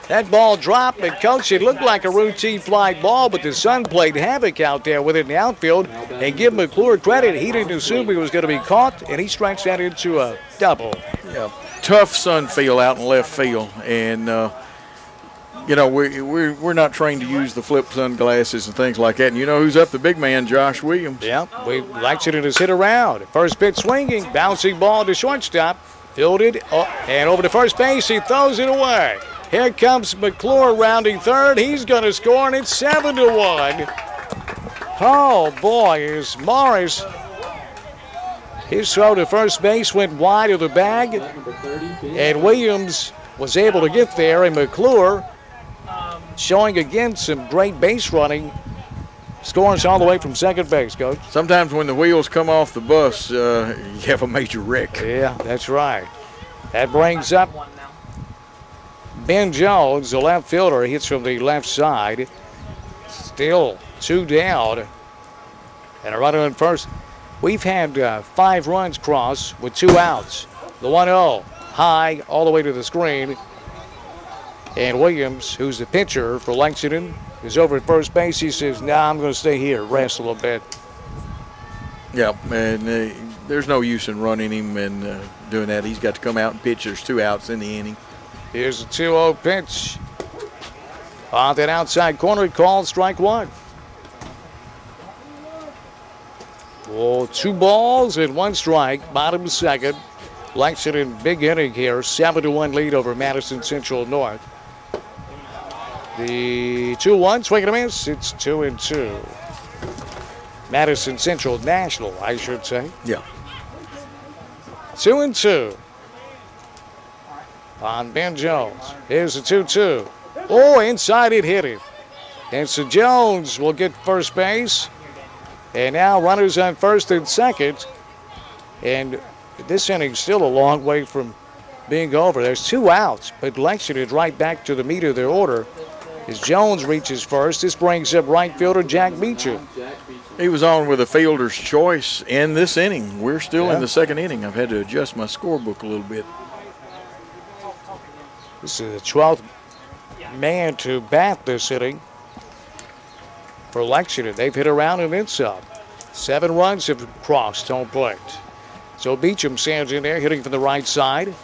That ball dropped, but Coach, it looked like a routine fly ball, but the sun played havoc out there with it in the outfield. And give McClure credit, he didn't assume he was going to be caught, and he stretched that into a double. Yeah, tough sun field out in left field, and you know, we're not trained to use the flip sunglasses and things like that. And you know who's up? The big man, Josh Williams. Yeah, Lexington has hit around. First pitch swinging, bouncing ball to shortstop, fielded, and over to first base, he throws it away. Here comes McClure rounding third. He's going to score, and it's 7-1. Oh, boy, is Morris. His throw to first base went wide of the bag, and Williams was able to get there, and McClure showing again some great base running, scoring all the way from second base, Coach. Sometimes when the wheels come off the bus, you have a major wreck. Yeah, that's right. That brings up Ben Jones, the left fielder, hits from the left side. Still 2 down. And a runner in first. We've had 5 runs cross with 2 outs. The 1-0 high all the way to the screen. And Williams, who's the pitcher for Lexington, is over at first base. He says, I'm going to stay here, rest a little bit. Yeah, and there's no use in running him and doing that. He's got to come out and pitch. There's 2 outs in the inning. Here's a 2-0 pitch. On that outside corner, called strike 1. Oh, 2 balls and 1 strike, bottom of second. Lexington, big inning here, 7-1 lead over Madison Central North. The 2-1, swing and a miss, it's 2-2. Madison Central National, I should say. Yeah. 2-2. On Ben Jones. Here's the 2-2. Oh, inside it hit him. And so Jones will get first base. And now runners on first and second. And this inning's still a long way from being over. There's 2 outs, but Lexington right back to the meat of their order. As Jones reaches first, this brings up right fielder Jack Beecham. He was on with a fielder's choice in this inning. We're still in the second inning. I've had to adjust my scorebook a little bit. This is the 12th man to bat this inning for Lexington. They've hit around and then some. 7 runs have crossed home plate. So Beecham stands in there, hitting from the right side.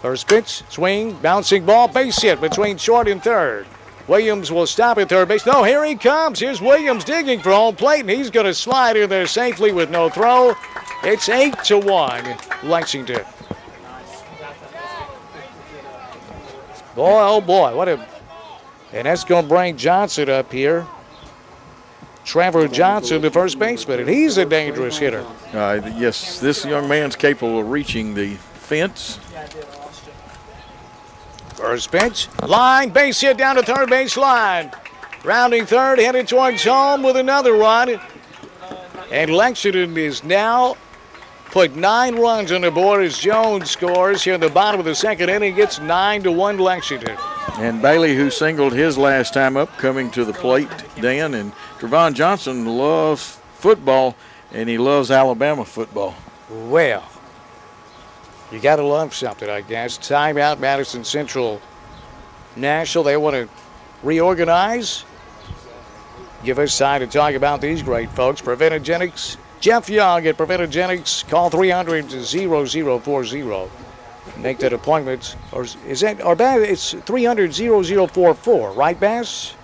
First pitch, swing, bouncing ball, base hit between short and third. Williams will stop at third base. No, here he comes. Here's Williams digging for home plate, and he's going to slide in there safely with no throw. It's 8-1, Lexington. Boy, oh boy, what a... And that's going to bring Johnson up here. Trevor Johnson, the first baseman, and he's a dangerous hitter. Yes, this young man's capable of reaching the fence. First pitch, line, base hit down to third base line. Rounding third, headed towards home with another run. And Lexington is now put 9 runs on the board as Jones scores here in the bottom of the second inning. Gets 9-1 Lexington. And Bailey, who singled his last time up, coming to the plate, Dan. And Trevon Johnson loves football, and he loves Alabama football. Well, you got to love something, I guess. Timeout, Madison Central National. They want to reorganize. Give us time to talk about these great folks. Preventogenics. Jeff Young at Preventogenics. Call 300-0040. Make that appointment. Or is that, or it's 300-0044, right, Bass?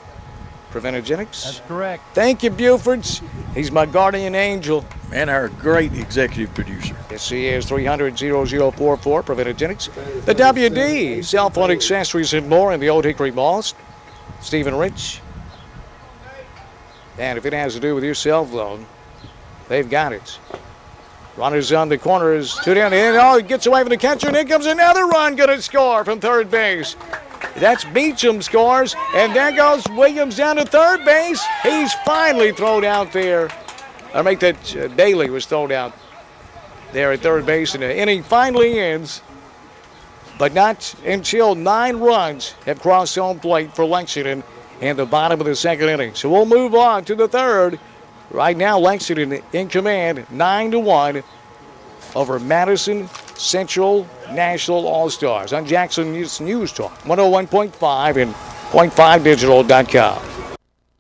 Preventogenics? That's correct. Thank you, Buford's. He's my guardian angel. And our great executive producer. Yes, he is. 300-0044, Preventogenics. The WD, cell phone accessories and more in the Old Hickory Mall. Stephen Rich. And if it has to do with your cell phone, they've got it. Runners on the corners, 2 down, and oh, he gets away from the catcher, and here comes another run, going to score from third base. That's Beecham scores, and there goes Williams down to third base. He's finally thrown out there. I make that Bailey was thrown out there at third base, and the inning finally ends. But not until 9 runs have crossed home plate for Lexington in the bottom of the second inning. So we'll move on to the third. Right now, Lexington in command, 9-1 over Madison Central National All-Stars on Jackson News Talk, 101.5 and .5digital.com.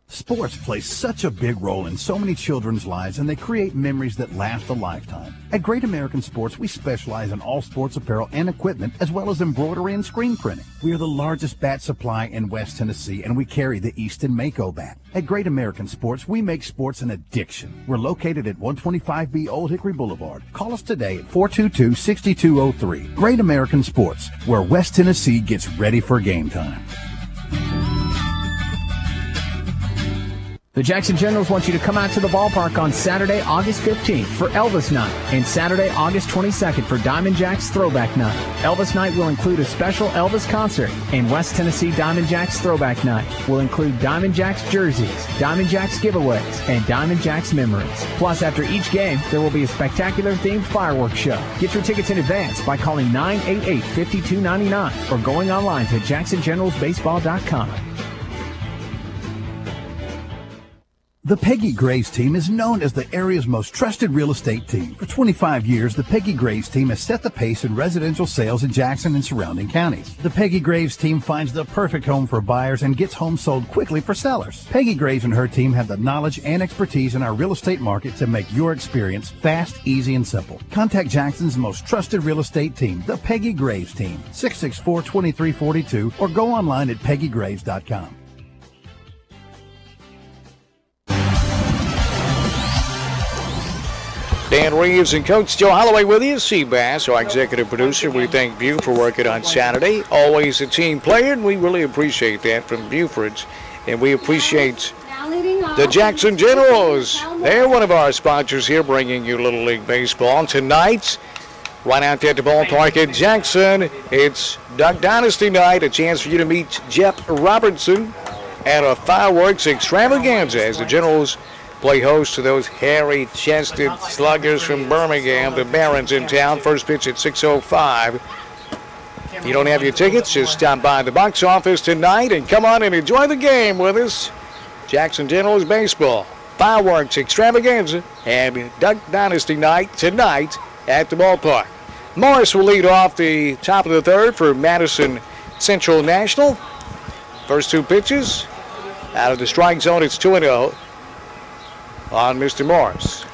Sports play such a big role in so many children's lives, and they create memories that last a lifetime. At Great American Sports, we specialize in all sports apparel and equipment, as well as embroidery and screen printing. We are the largest bat supply in West Tennessee, and we carry the Easton Mako bat. At Great American Sports, we make sports an addiction. We're located at 125B Old Hickory Boulevard. Call us today at 422-6203. Great American Sports, where West Tennessee gets ready for game time. The Jackson Generals want you to come out to the ballpark on Saturday, August 15th for Elvis Night and Saturday, August 22nd for Diamond Jacks Throwback Night. Elvis Night will include a special Elvis concert, and West Tennessee Diamond Jacks Throwback Night will include Diamond Jacks jerseys, Diamond Jacks giveaways, and Diamond Jacks memories. Plus, after each game, there will be a spectacular themed fireworks show. Get your tickets in advance by calling 988-5299 or going online to jacksongeneralsbaseball.com. The Peggy Graves team is known as the area's most trusted real estate team. For 25 years, the Peggy Graves team has set the pace in residential sales in Jackson and surrounding counties. The Peggy Graves team finds the perfect home for buyers and gets homes sold quickly for sellers. Peggy Graves and her team have the knowledge and expertise in our real estate market to make your experience fast, easy, and simple. Contact Jackson's most trusted real estate team, the Peggy Graves team, 664-2342, or go online at peggygraves.com. Dan Reeves and Coach Joe Holloway with you. Seabass, our executive producer. We thank Bew for working on Saturday. Always a team player, and we really appreciate that from Buford's. And we appreciate the Jackson Generals. They're one of our sponsors here, bringing you Little League Baseball. Tonight, right out there at the ballpark in Jackson, it's Duck Dynasty night. A chance for you to meet Jeff Robertson at a fireworks extravaganza as the Generals play host to those hairy-chested sluggers from Birmingham, the Barons in town. First pitch at 6:05. If you don't have your tickets, just stop by the box office tonight and come on and enjoy the game with us. Jackson Generals Baseball, fireworks extravaganza, and Duck Dynasty night tonight at the ballpark. Morris will lead off the top of the third for Madison Central National. First two pitches out of the strike zone, it's 2-0. On Mr. Morris.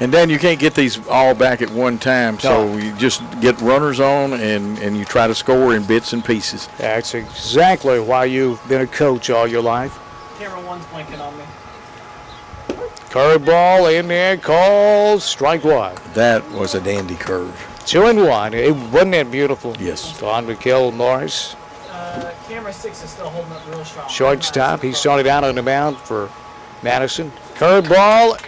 And then you can't get these all back at one time, so you just get runners on and you try to score in bits and pieces. That's exactly why you've been a coach all your life. Camera one's blinking on me. Curveball in there, calls strike one. That was a dandy curve. 2-1. It wasn't that beautiful. Yes. On Mikael Morris. Camera 6 is still holding up real strong. Shortstop. He started out on the mound for Madison. Curveball,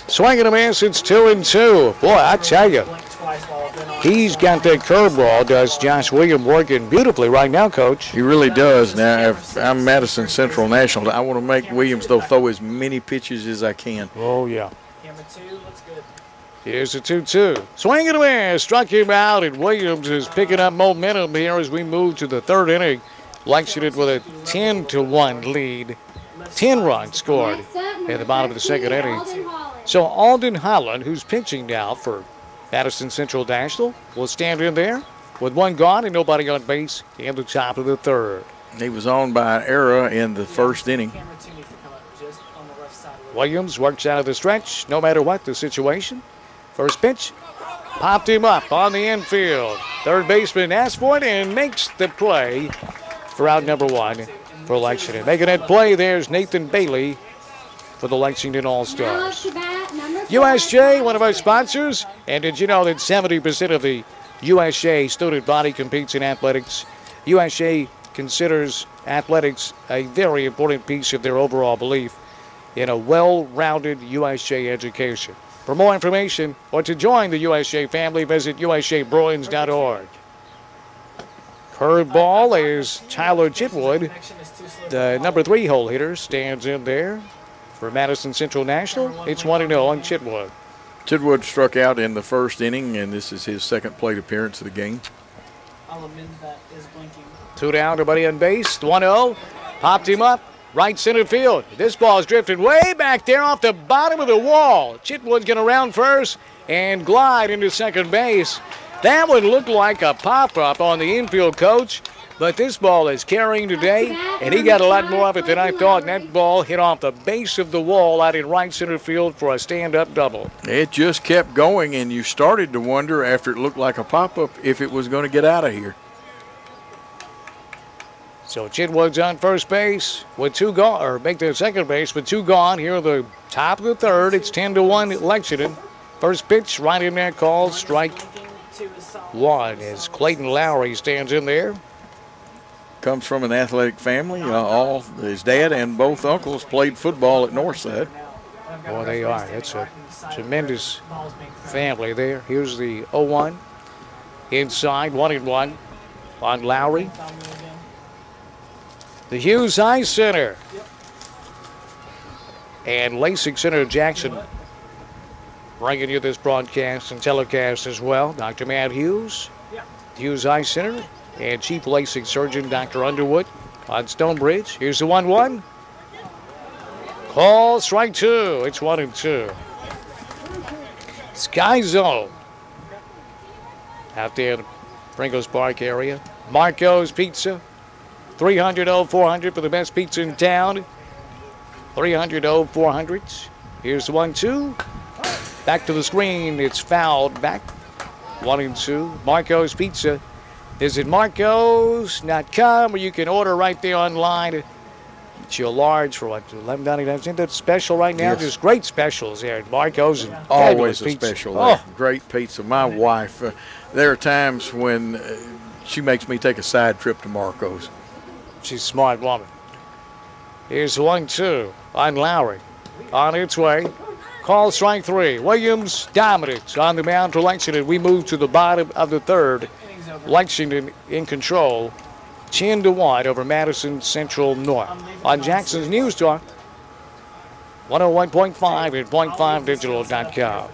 swing and a miss. It's 2-2. Boy, I tell you, he's got that curveball. Does Josh Williams working beautifully right now, Coach? He really does. Now, if I'm Madison Central National, I want to make Williams throw as many pitches as I can. Oh yeah. Camera 2 looks good. Here's the 2-2. Swing and a miss. Struck him out, and Williams is picking up momentum here as we move to the third inning. Lexington with a 10-1 lead. 10 runs scored at the bottom of the second inning. So Alden Holland, who's pitching now for Madison Central National, will stand in there with one gone and nobody on base in the top of the third. He was on by an error in the first inning. Williams works out of the stretch no matter what the situation. First pitch, popped him up on the infield. Third baseman asks for it and makes the play for out number one. For Lexington. Making that play, there's Nathan Bailey for the Lexington All-Stars. USJ, one of our sponsors. And did you know that 70% of the USJ student body competes in athletics? USJ considers athletics a very important piece of their overall belief in a well-rounded USJ education. For more information or to join the USJ family, visit usjbruins.org. Curveball is Tyler Chitwood. The number 3 hole hitter stands in there for Madison Central National. It's 1-0 on Chitwood. Chitwood struck out in the first inning, and this is his second plate appearance of the game. I'll amend that is blinking. 2 down, nobody on base. 1-0. Popped him up. Right center field. This ball's drifted way back there off the bottom of the wall. Chitwood's going to round first and glide into second base. That would look like a pop-up on the infield coach, but this ball is carrying today, and he got a lot more of it than I thought, and that ball hit off the base of the wall out in right center field for a stand-up double. It just kept going, and you started to wonder after it looked like a pop-up if it was going to get out of here. So Chitwood's on first base with 2 gone, or make the second base with 2 gone. Here at the top of the third, it's 10-1 Lexington. First pitch right in there called strike 1 as Clayton Lowry stands in there. Comes from an athletic family. All his dad and both uncles played football at Northside. Boy, they are. That's a tremendous family there. Here's the 0-1. Inside, 1-1 on Lowry. The Hughes High Center. And Lasik Center Jackson bringing you this broadcast and telecast as well. Dr. Matt Hughes, Hughes High Center, and Chief LASIK Surgeon Dr. Underwood on Stonebridge. Here's the 1-1. Call strike 2. It's 1-2. Sky Zone out there in the Pringles Park area. Marco's Pizza. 300-0400 for the best pizza in town. 300-0400. Here's the 1-2. Back to the screen. It's fouled back. 1-2. Marco's Pizza. Visit marcos.com where you can order right there online. It's your large for what, $11.99. Isn't that special right now? Yes. Just great specials there at Marco's. And Always a pizza. special there. Great pizza. My wife, there are times when she makes me take a side trip to Marco's. She's a smart woman. Here's the 1-2 on Lowry. On its way. Call strike 3. Williams dominates on the mound for Lexington. We move to the bottom of the third. Lexington in control. 10-1 over Madison Central North. On Jackson's News Talk, 101.5 and .5digital.com.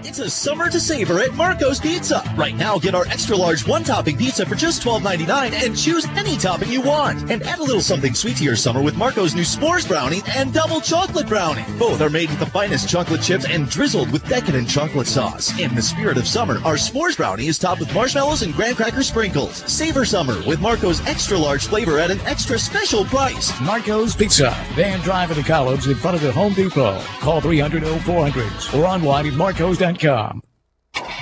It's a summer to savor at Marco's Pizza. Right now, get our extra large one-topping pizza for just $12.99 and choose any topping you want. And add a little something sweet to your summer with Marco's new S'mores Brownie and Double Chocolate Brownie. Both are made with the finest chocolate chips and drizzled with decadent chocolate sauce. In the spirit of summer, our S'mores Brownie is topped with marshmallows and graham cracker sprinkles. Savor summer with Marco's extra large flavor at an extra special price. Marco's Pizza, Van Drive in the College in front of the Home Depot. Call 300-0400 or online at marcos.com.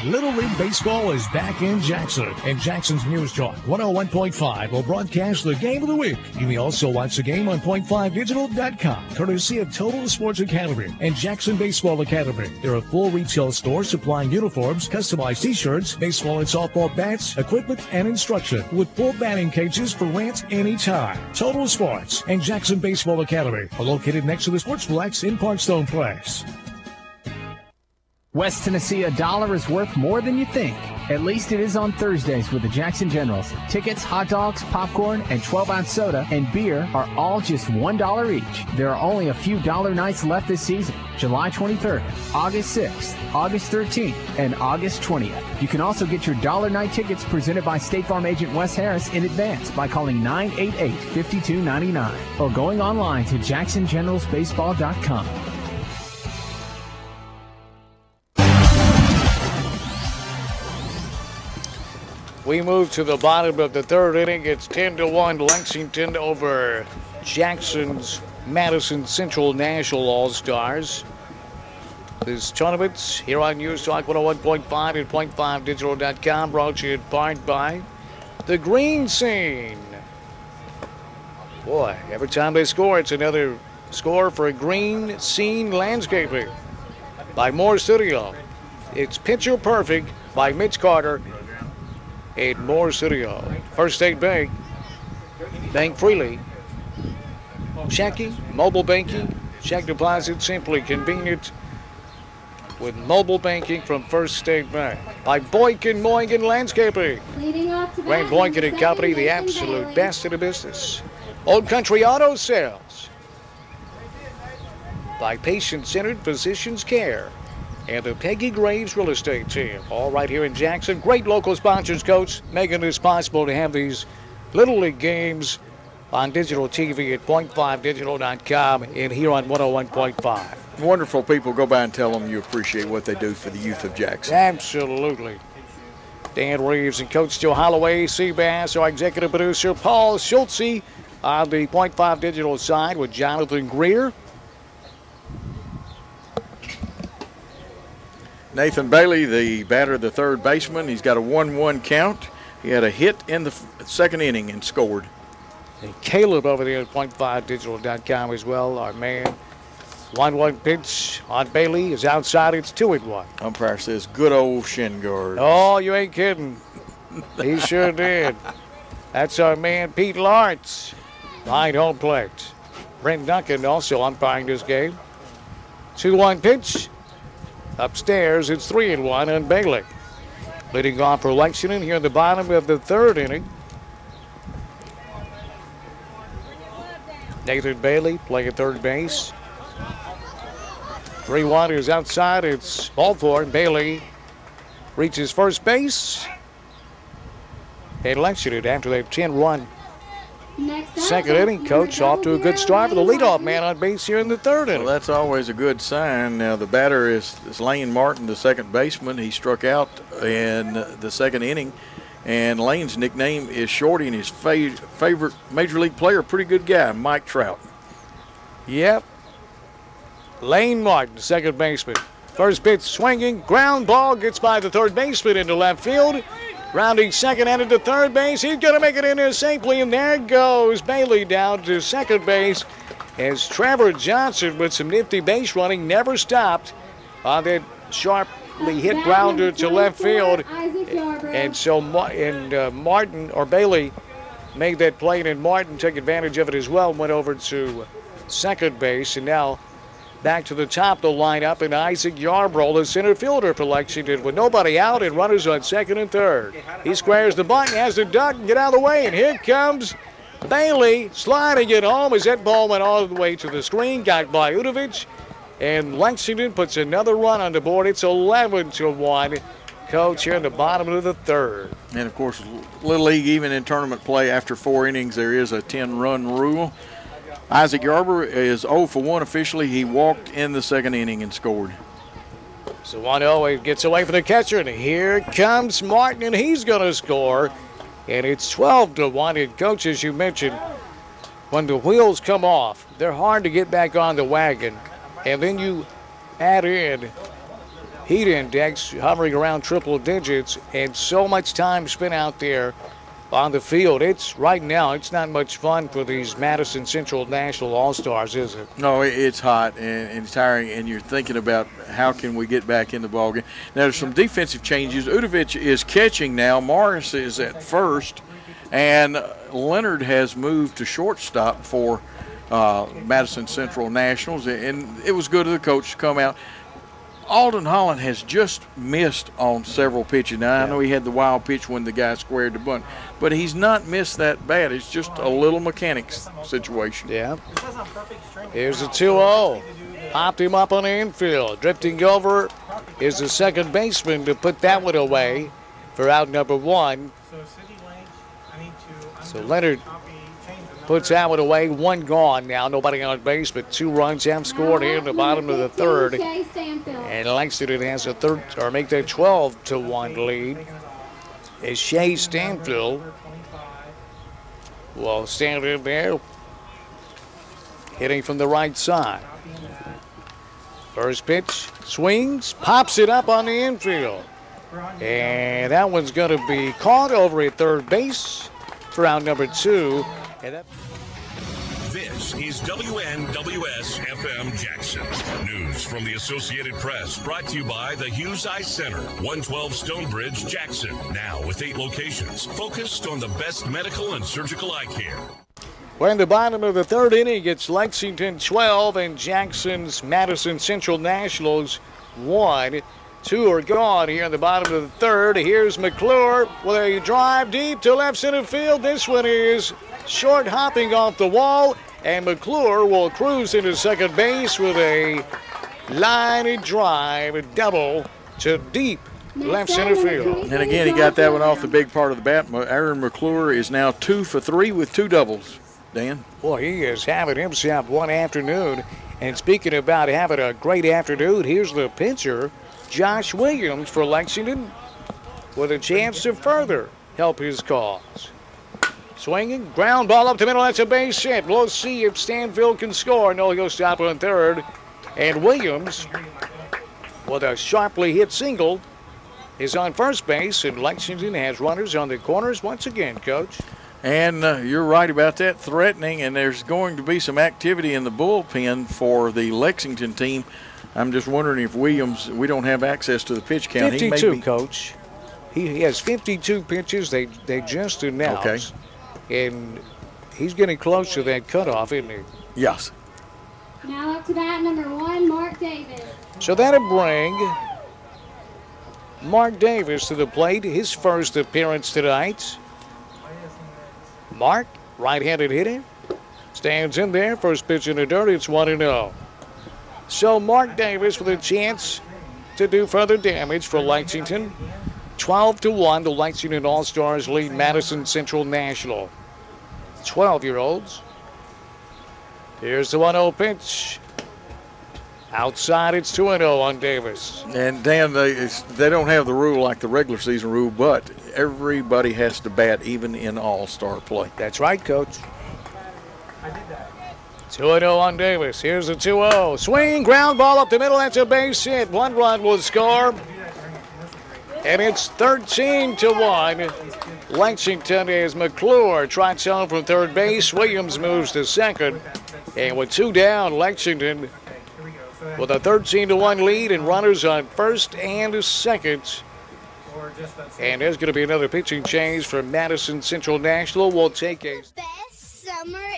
Little League Baseball is back in Jackson, and Jackson's News Talk 101.5 will broadcast the game of the week. You may also watch the game on .5digital.com, courtesy of Total Sports Academy and Jackson Baseball Academy. They're a full retail store supplying uniforms, customized t-shirts, baseball and softball bats, equipment, and instruction with full batting cages for rent anytime. Total Sports and Jackson Baseball Academy are located next to the Sportsplex in Parkstone Place. West Tennessee, $1 is worth more than you think. At least it is on Thursdays with the Jackson Generals. Tickets, hot dogs, popcorn, and 12-ounce soda and beer are all just $1 each. There are only a few dollar nights left this season. July 23rd, August 6th, August 13th, and August 20th. You can also get your dollar night tickets presented by State Farm agent Wes Harris in advance by calling 988-5299 or going online to jacksongeneralsbaseball.com. We move to the bottom of the third inning. It's 10-1 Lexington over Jackson's Madison Central National All-Stars. This tournament's here on News Talk 101.5 and .5digital.com, brought to you in part by the Green Scene. Boy, every time they score, it's another score for Green Scene Landscaping by Moore Studio. It's Picture Perfect by Mitch Carter and Moore Studio. First State Bank. Bank freely. Checking, mobile banking, check deposit, simply convenient with mobile banking from First State Bank. By Boykin Moygan Landscaping. Grant Boykin and Company, the absolute best in the business. Old Country Auto Sales. By Patient-Centered Physicians Care. And the Peggy Graves Real Estate Team, all right here in Jackson. Great local sponsors, Coach, making this possible to have these Little League games on digital TV at point5digital.com and here on 101.5. Wonderful people. Go by and tell them you appreciate what they do for the youth of Jackson. Absolutely. Dan Reeves and Coach Joe Holloway, Seabass, our executive producer Paul Schultze on the Point 5 Digital side with Jonathan Greer. Nathan Bailey, the batter, the third baseman, he's got a 1-1 count. He had a hit in the second inning and scored. And Caleb over there at point5digital.com as well, our man. 1-1 pitch on Bailey is outside. It's 2-1. Umpire says, good old shin guard. Oh, you ain't kidding. He sure did. That's our man, Pete Lawrence, behind home plate. Brent Duncan also umpiring this game. 2-1 pitch. Upstairs, it's 3-1 on Bailey. Leading off for Lexington here in the bottom of the third inning. Nathan Bailey playing at third base. 3-1 is outside. It's ball four. Bailey reaches first base. And Lexington after that 10-run second inning, Coach, off to a good start for the leadoff man on base here in the third inning. Well, that's always a good sign. Now, the batter is Lane Martin, the second baseman. He struck out in the second inning. And Lane's nickname is Shorty, and his favorite Major League player, pretty good guy, Mike Trout. Yep. Lane Martin, second baseman. First pitch swinging, ground ball, gets by the third baseman into left field. Rounding second and into third base. He's going to make it in there safely, and there goes Bailey down to second base as Trevor Johnson with some nifty base running never stopped on that sharply hit grounder to left field. And so Martin, or Bailey, made that play, and Martin took advantage of it as well and went over to second base. And now back to the top of the lineup, and Isaac Yarbrough, the center fielder for Lexington, with nobody out and runners on second and third. He squares the bunt, has to duck and get out of the way, and here comes Bailey sliding it home as that ball went all the way to the screen, got by Udovich, and Lexington puts another run on the board. It's 11-1. Coach here in the bottom of the third. And, of course, Little League, even in tournament play, after 4 innings, there is a 10-run rule. Isaac Yarbrough is 0 for 1 officially. He walked in the second inning and scored. So 1-0, he gets away from the catcher, and here comes Martin, and he's going to score. And it's 12-1. And, Coach, as you mentioned, when the wheels come off, they're hard to get back on the wagon. And then you add in heat index hovering around triple digits and so much time spent out there on the field. Right now, it's not much fun for these Madison Central National All-Stars, is it? No, it's hot and it's tiring, and you're thinking about how can we get back in the ballgame. Now, there's some defensive changes. Udovich is catching now. Morris is at first, and Leonard has moved to shortstop for Madison Central Nationals, and it was good of the coach to come out. Alden Holland has just missed on several pitches. Now, I know he had the wild pitch when the guy squared the bunt, but he's not missed that bad. It's just a little mechanics situation. Yeah. Here's a 2-0. Popped him up on the infield. Drifting over is the second baseman to put that one away for out number 1. So Leonard puts that one away. 1 gone now. Nobody on base, but 2 runs have scored here in the bottom of the third. And Lexington has a make that 12-1 lead. As Shea Stanfield will stand in there, hitting from the right side. First pitch, swings, pops it up on the infield. And that one's going to be caught over at third base for out number 2. This is WNWS-FM Jackson. News from the Associated Press, brought to you by the Hughes Eye Center, 112 Stonebridge, Jackson. Now with 8 locations, focused on the best medical and surgical eye care. We're in the bottom of the third inning. It's Lexington 12 and Jackson's Madison Central Nationals 1. 2 are gone here in the bottom of the third. Here's McClure with a drive deep to left center field. This one is short, hopping off the wall, and McClure will cruise into second base with a line drive, a double to deep left center field. And again, he got that one off the big part of the bat. Aaron McClure is now 2 for 3 with 2 doubles. Dan? Boy, he is having himself one afternoon. And speaking about having a great afternoon, here's the pitcher, Josh Williams for Lexington, with a chance to further help his cause. Swinging, ground ball up the middle. That's a base hit. We'll see if Stanfield can score. No, he'll stop on third. And Williams, with a sharply hit single, is on first base. And Lexington has runners on the corners once again, Coach. And you're right about that, threatening. And there's going to be some activity in the bullpen for the Lexington team. I'm just wondering if Williams, we don't have access to the pitch count. 52, Coach. He has 52 pitches. They just announced. Okay. And he's getting close to that cutoff, isn't he? Yes. Now up to bat number 1, Mark Davis. So that'll bring Mark Davis to the plate, his first appearance tonight. Mark, right-handed hitter, stands in there. First pitch in the dirt, it's 1-0. So Mark Davis with a chance to do further damage for Lexington. 12-1, the Lexington All-Stars lead Madison Central National. 12-year-olds. Here's the 1-0 pitch. Outside, it's 2-0 on Davis. And Dan, they don't have the rule like the regular season rule, but everybody has to bat even in all-star play. That's right, Coach. 2-0 on Davis. Here's the 2-0. Swing, ground ball up the middle. That's a base hit. 1 run will score. And it's 13-1. Lexington as McClure trots home from third base. Williams moves to second. And with 2 down, Lexington with a 13-1 lead and runners on first and second. And there's going to be another pitching change for Madison Central National. We'll take a Best summer ever.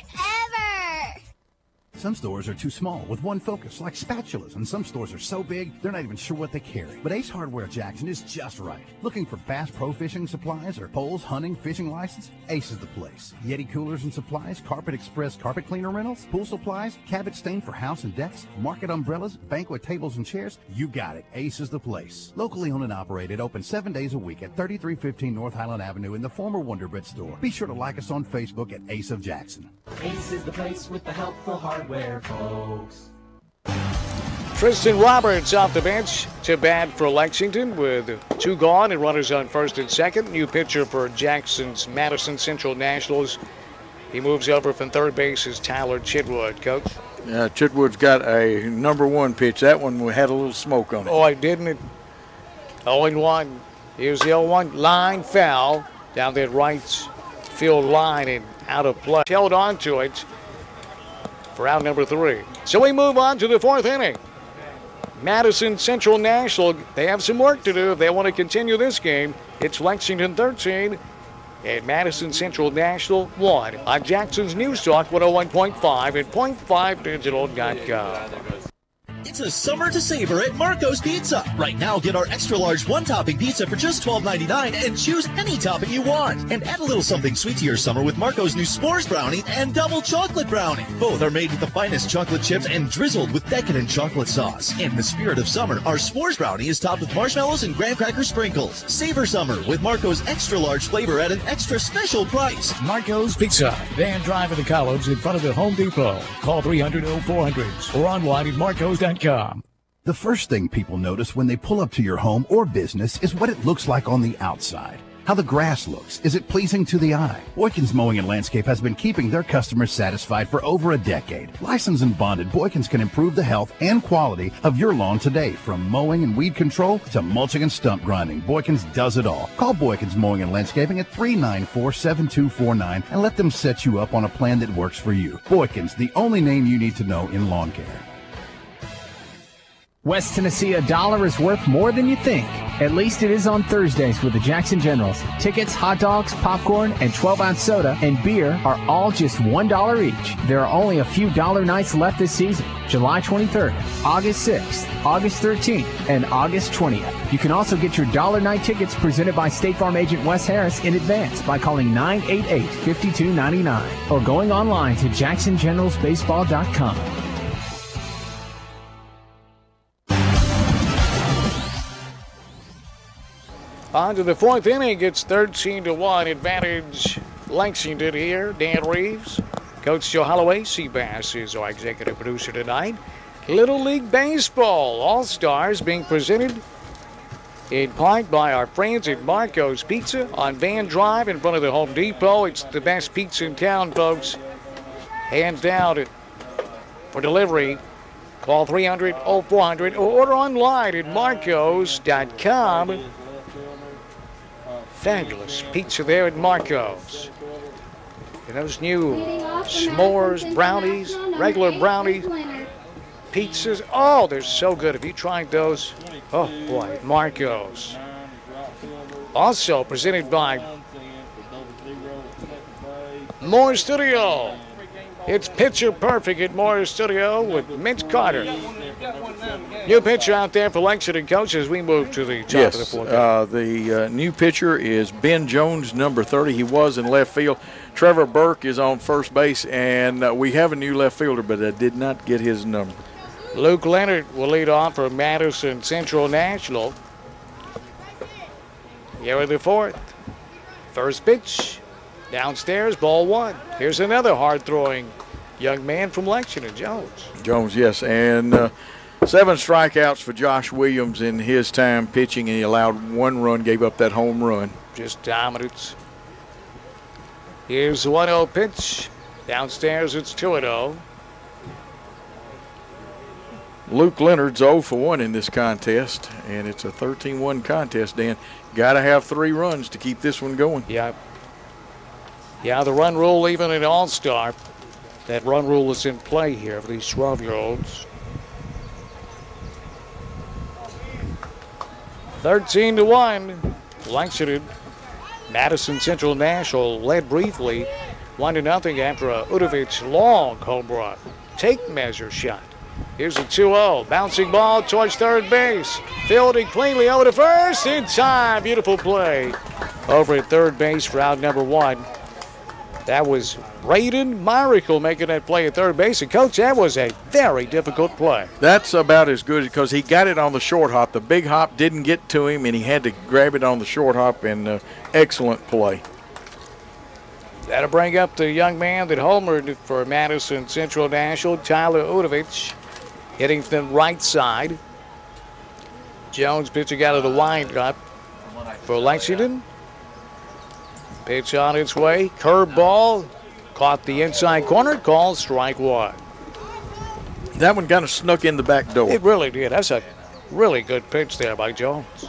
Some stores are too small with one focus, like spatulas, and some stores are so big they're not even sure what they carry. But Ace Hardware Jackson is just right. Looking for Bass Pro Fishing supplies or poles, hunting, fishing license? Ace is the place. Yeti coolers and supplies, Carpet Express carpet cleaner rentals, pool supplies, cabbage stain for house and decks, market umbrellas, banquet tables and chairs. You got it. Ace is the place. Locally owned and operated, open 7 days a week at 3315 North Highland Avenue in the former Wonder Bread store. Be sure to like us on Facebook at Ace of Jackson. Ace is the place with the helpful hardware, folks. Tristan Roberts off the bench to bat for Lexington with 2 gone and runners on first and second. New pitcher for Jackson's Madison Central Nationals. He moves over from third base is Tyler Chitwood, Coach. Yeah, Chitwood's got a number 1 pitch. That one had a little smoke on it. Oh, I didn't it? 0-1. Here's the 0-1 line foul down that right field line and out of play. Held on to it for out number 3. So we move on to the 4th inning. Madison Central National, they have some work to do if they want to continue this game. It's Lexington 13 and Madison Central National 1 on Jackson's News Talk 101.5 and .5digital.com. It's a summer to savor at Marco's Pizza. Right now, get our extra large one-topping pizza for just $12.99 and choose any topping you want. And add a little something sweet to your summer with Marco's new S'mores Brownie and Double Chocolate Brownie. Both are made with the finest chocolate chips and drizzled with decadent chocolate sauce. In the spirit of summer, our S'mores Brownie is topped with marshmallows and graham cracker sprinkles. Savor summer with Marco's extra large flavor at an extra special price. Marco's Pizza, Van Drive in the College in front of the Home Depot. Call 300-0400 or online at marcos.com. The first thing people notice when they pull up to your home or business is what it looks like on the outside. How the grass looks. Is it pleasing to the eye? Boykins Mowing and Landscape has been keeping their customers satisfied for over a decade. Licensed and bonded, Boykins can improve the health and quality of your lawn today. From mowing and weed control to mulching and stump grinding, Boykins does it all. Call Boykins Mowing and Landscaping at 394-7249 and let them set you up on a plan that works for you. Boykins, the only name you need to know in lawn care. West Tennessee, $1 is worth more than you think. At least it is on Thursdays with the Jackson Generals. Tickets, hot dogs, popcorn, and 12-ounce soda and beer are all just $1 each. There are only a few dollar nights left this season. July 23rd, August 6th, August 13th, and August 20th. You can also get your dollar night tickets presented by State Farm agent Wes Harris in advance by calling 988-5299 or going online to jacksongeneralsbaseball.com. On to the 4th inning. It's 13-1 advantage Lexington here. Dan Reeves Coach Joe Holloway, Seabass is our executive producer tonight. Little League Baseball All-Stars being presented in part by our friends at Marco's Pizza on Van Drive in front of the Home Depot. It's the best pizza in town, folks. Hands down. For delivery, call 300-0400 or order online at marcos.com. Fabulous pizza there at Marco's. And those new s'mores, brownies, regular brownies, pizzas. Oh, they're so good. Have you tried those? Oh, boy, Marco's. Also presented by Moore Studio. It's pitcher perfect at Moore Studio with Mitch Carter. New pitcher out there for Lexington, coach, as we move to the top of the fourth. The new pitcher is Ben Jones, number 30. He was in left field. Trevor Burke is on first base, and we have a new left fielder, but I did not get his number. Luke Leonard will lead off for Madison Central National. Here in the fourth. First pitch. Downstairs, ball one. Here's another hard-throwing young man from Lexington, Jones. Jones, yes, and 7 strikeouts for Josh Williams in his time pitching, and he allowed 1 run, gave up that home run. Just dominance. Here's the 1-0 pitch. Downstairs, it's 2-0. Luke Leonard's 0 for 1 in this contest, and it's a 13-1 contest, Dan. Got to have 3 runs to keep this one going. Yeah. Yeah, the run rule, even in All-Star, that run rule is in play here for these 12-year-olds. 13-1, Lexington. Madison Central National led briefly 1-0 after a Udovich long home run. Take measure shot. Here's a 2-0, bouncing ball towards third base. Fielding cleanly over to first in time. Beautiful play over at third base for out number 1. That was Raiden Miracle making that play at third base. And, Coach, that was a very difficult play. That's about as good because he got it on the short hop. The big hop didn't get to him, and he had to grab it on the short hop, and excellent play. That'll bring up the young man that homered for Madison Central National, Tyler Udovich, hitting from the right side. Jones pitching out of the windup for Lexington. Pitch on its way. Curveball. Caught the inside corner. Called strike 1. That one kind of snuck in the back door. It really did. That's a really good pitch there by Jones.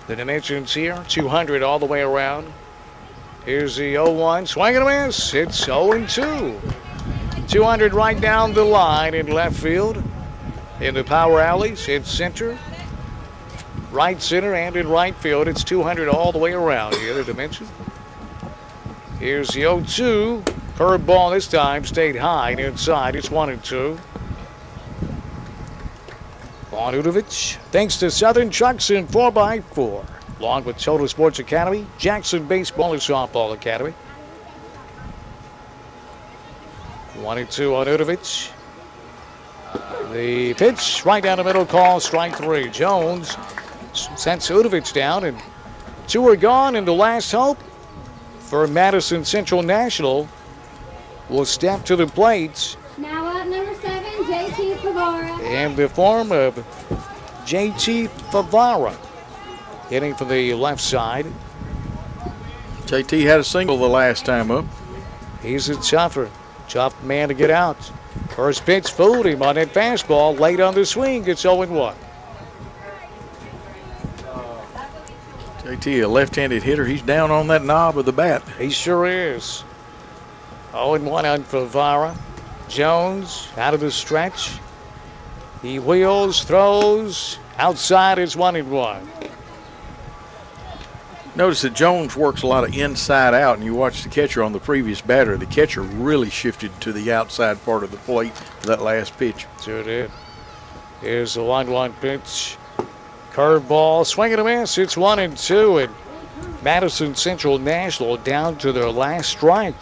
The dimensions here, 200 all the way around. Here's the 0-1. Swing and a miss. It's 0-2. 200 right down the line in left field. In the power alleys, it's center. Right center and in right field. It's 200 all the way around here, the dimension. Here's the 0-2. Curveball this time stayed high and inside. It's 1-2. On Udovich, thanks to Southern Trucks and 4x4. Along with Total Sports Academy, Jackson Baseball and Softball Academy. 1-2 on Udovich. The pitch right down the middle, call strike 3. Jones sends Udovich down, and 2 are gone. And the last hope for Madison Central National will step to the plate. Now up number 7, JT Favara. In the form of JT Favara, hitting for the left side. JT had a single the last time up. He's a tough man to get out. First pitch fooled him on that fastball. Late on the swing, it's 0-1. JT, a left-handed hitter, he's down on that knob of the bat. He sure is. 0-1 on Favara. Jones out of the stretch. He wheels, throws. Outside is 1-1. Notice that Jones works a lot of inside out, and you watch the catcher on the previous batter. The catcher really shifted to the outside part of the plate for that last pitch. Sure did. Here's the 1-1 pitch. Curveball, swing and a miss. It's 1-2, and Madison Central National down to their last strike.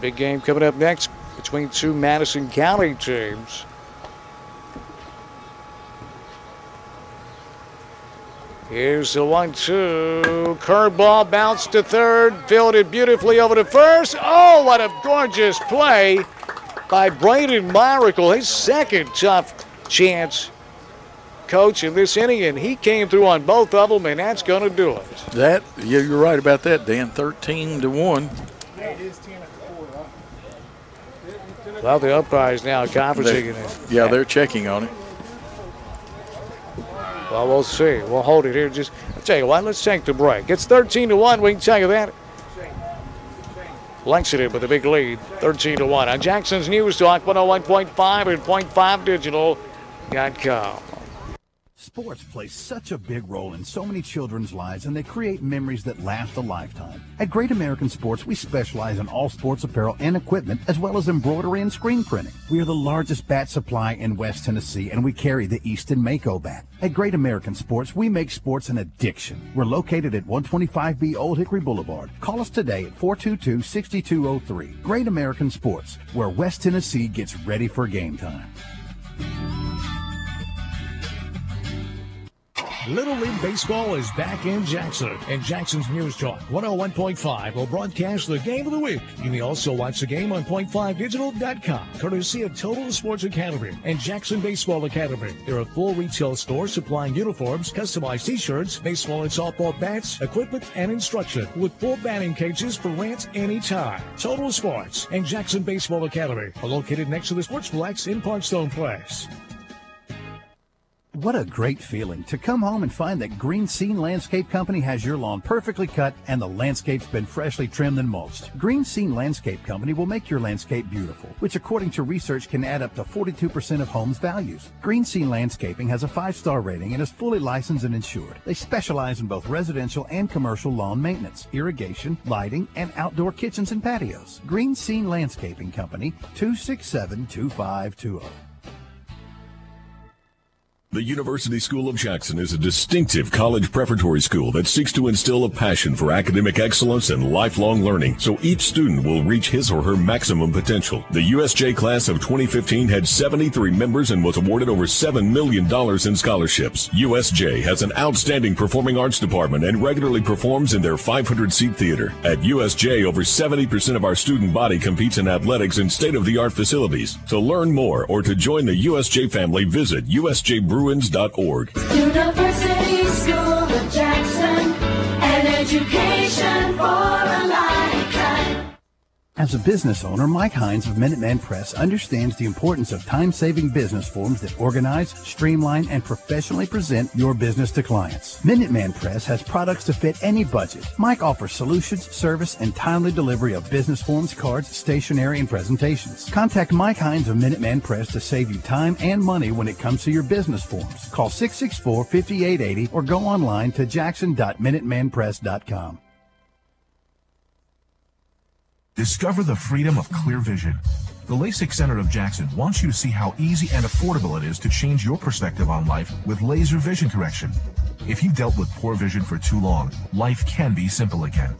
Big game coming up next between 2 Madison County teams. Here's the 1-2. Curveball bounced to third. Fielded beautifully over to first. Oh, what a gorgeous play by Braden Miracle. His second tough chance, Coach, in this inning, and he came through on both of them, and that's going to do it. Yeah, you're right about that, Dan. 13-1. Well, the umpires now conferencing it. Yeah, they're checking on it. Well, we'll see. We'll hold it here. I'll tell you what, let's take the break. It's 13-1. We can tell you that. Lexington with a big lead, 13-1. On Jackson's News Talk, 101.5 and .5digital.com. Sports play such a big role in so many children's lives, and they create memories that last a lifetime. At Great American Sports, we specialize in all sports apparel and equipment, as well as embroidery and screen printing. We are the largest bat supply in West Tennessee, and we carry the Easton Mako bat. At Great American Sports, we make sports an addiction. We're located at 125B Old Hickory Boulevard. Call us today at 422-6203. Great American Sports, where West Tennessee gets ready for game time. Little League Baseball is back in Jackson, and Jackson's News Talk 101.5 will broadcast the game of the week. You may also watch the game on .5digital.com, courtesy of Total Sports Academy and Jackson Baseball Academy. They're a full retail store supplying uniforms, customized t-shirts, baseball and softball bats, equipment, and instruction, with full batting cages for rent anytime. Total Sports and Jackson Baseball Academy are located next to the Sportsplex in Parkstone Place. What a great feeling to come home and find that Green Scene Landscape Company has your lawn perfectly cut and the landscape's been freshly trimmed and mulched. Green Scene Landscape Company will make your landscape beautiful, which according to research can add up to 42% of homes' values. Green Scene Landscaping has a 5-star rating and is fully licensed and insured. They specialize in both residential and commercial lawn maintenance, irrigation, lighting, and outdoor kitchens and patios. Green Scene Landscaping Company, 267-2520. The University School of Jackson is a distinctive college preparatory school that seeks to instill a passion for academic excellence and lifelong learning, so each student will reach his or her maximum potential. The USJ class of 2015 had 73 members and was awarded over $7 million in scholarships. USJ has an outstanding performing arts department and regularly performs in their 500-seat theater. At USJ, over 70% of our student body competes in athletics and state-of-the-art facilities. To learn more or to join the USJ family, visit USJBruins.org. University School of Jackson, an education for a lifetime. As a business owner, Mike Hines of Minuteman Press understands the importance of time-saving business forms that organize, streamline, and professionally present your business to clients. Minuteman Press has products to fit any budget. Mike offers solutions, service, and timely delivery of business forms, cards, stationery, and presentations. Contact Mike Hines of Minuteman Press to save you time and money when it comes to your business forms. Call 664-5880 or go online to jackson.minutemanpress.com. Discover the freedom of clear vision. The LASIK Center of Jackson wants you to see how easy and affordable it is to change your perspective on life with laser vision correction. If you've dealt with poor vision for too long, life can be simple again.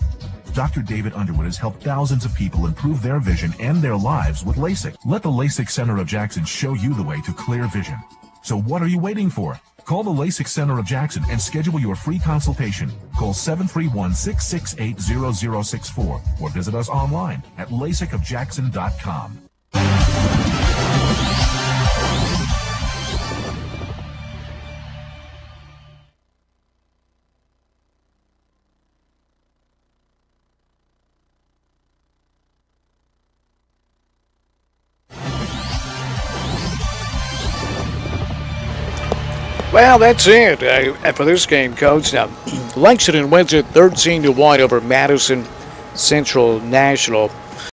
Dr. David Underwood has helped thousands of people improve their vision and their lives with LASIK. Let the LASIK Center of Jackson show you the way to clear vision. So what are you waiting for? Call the LASIK Center of Jackson and schedule your free consultation. Call 731-668-0064 or visit us online at LASIKofJackson.com. Well, that's it for this game, Coach. Now, Lexington wins it 13-1 over Madison Central National.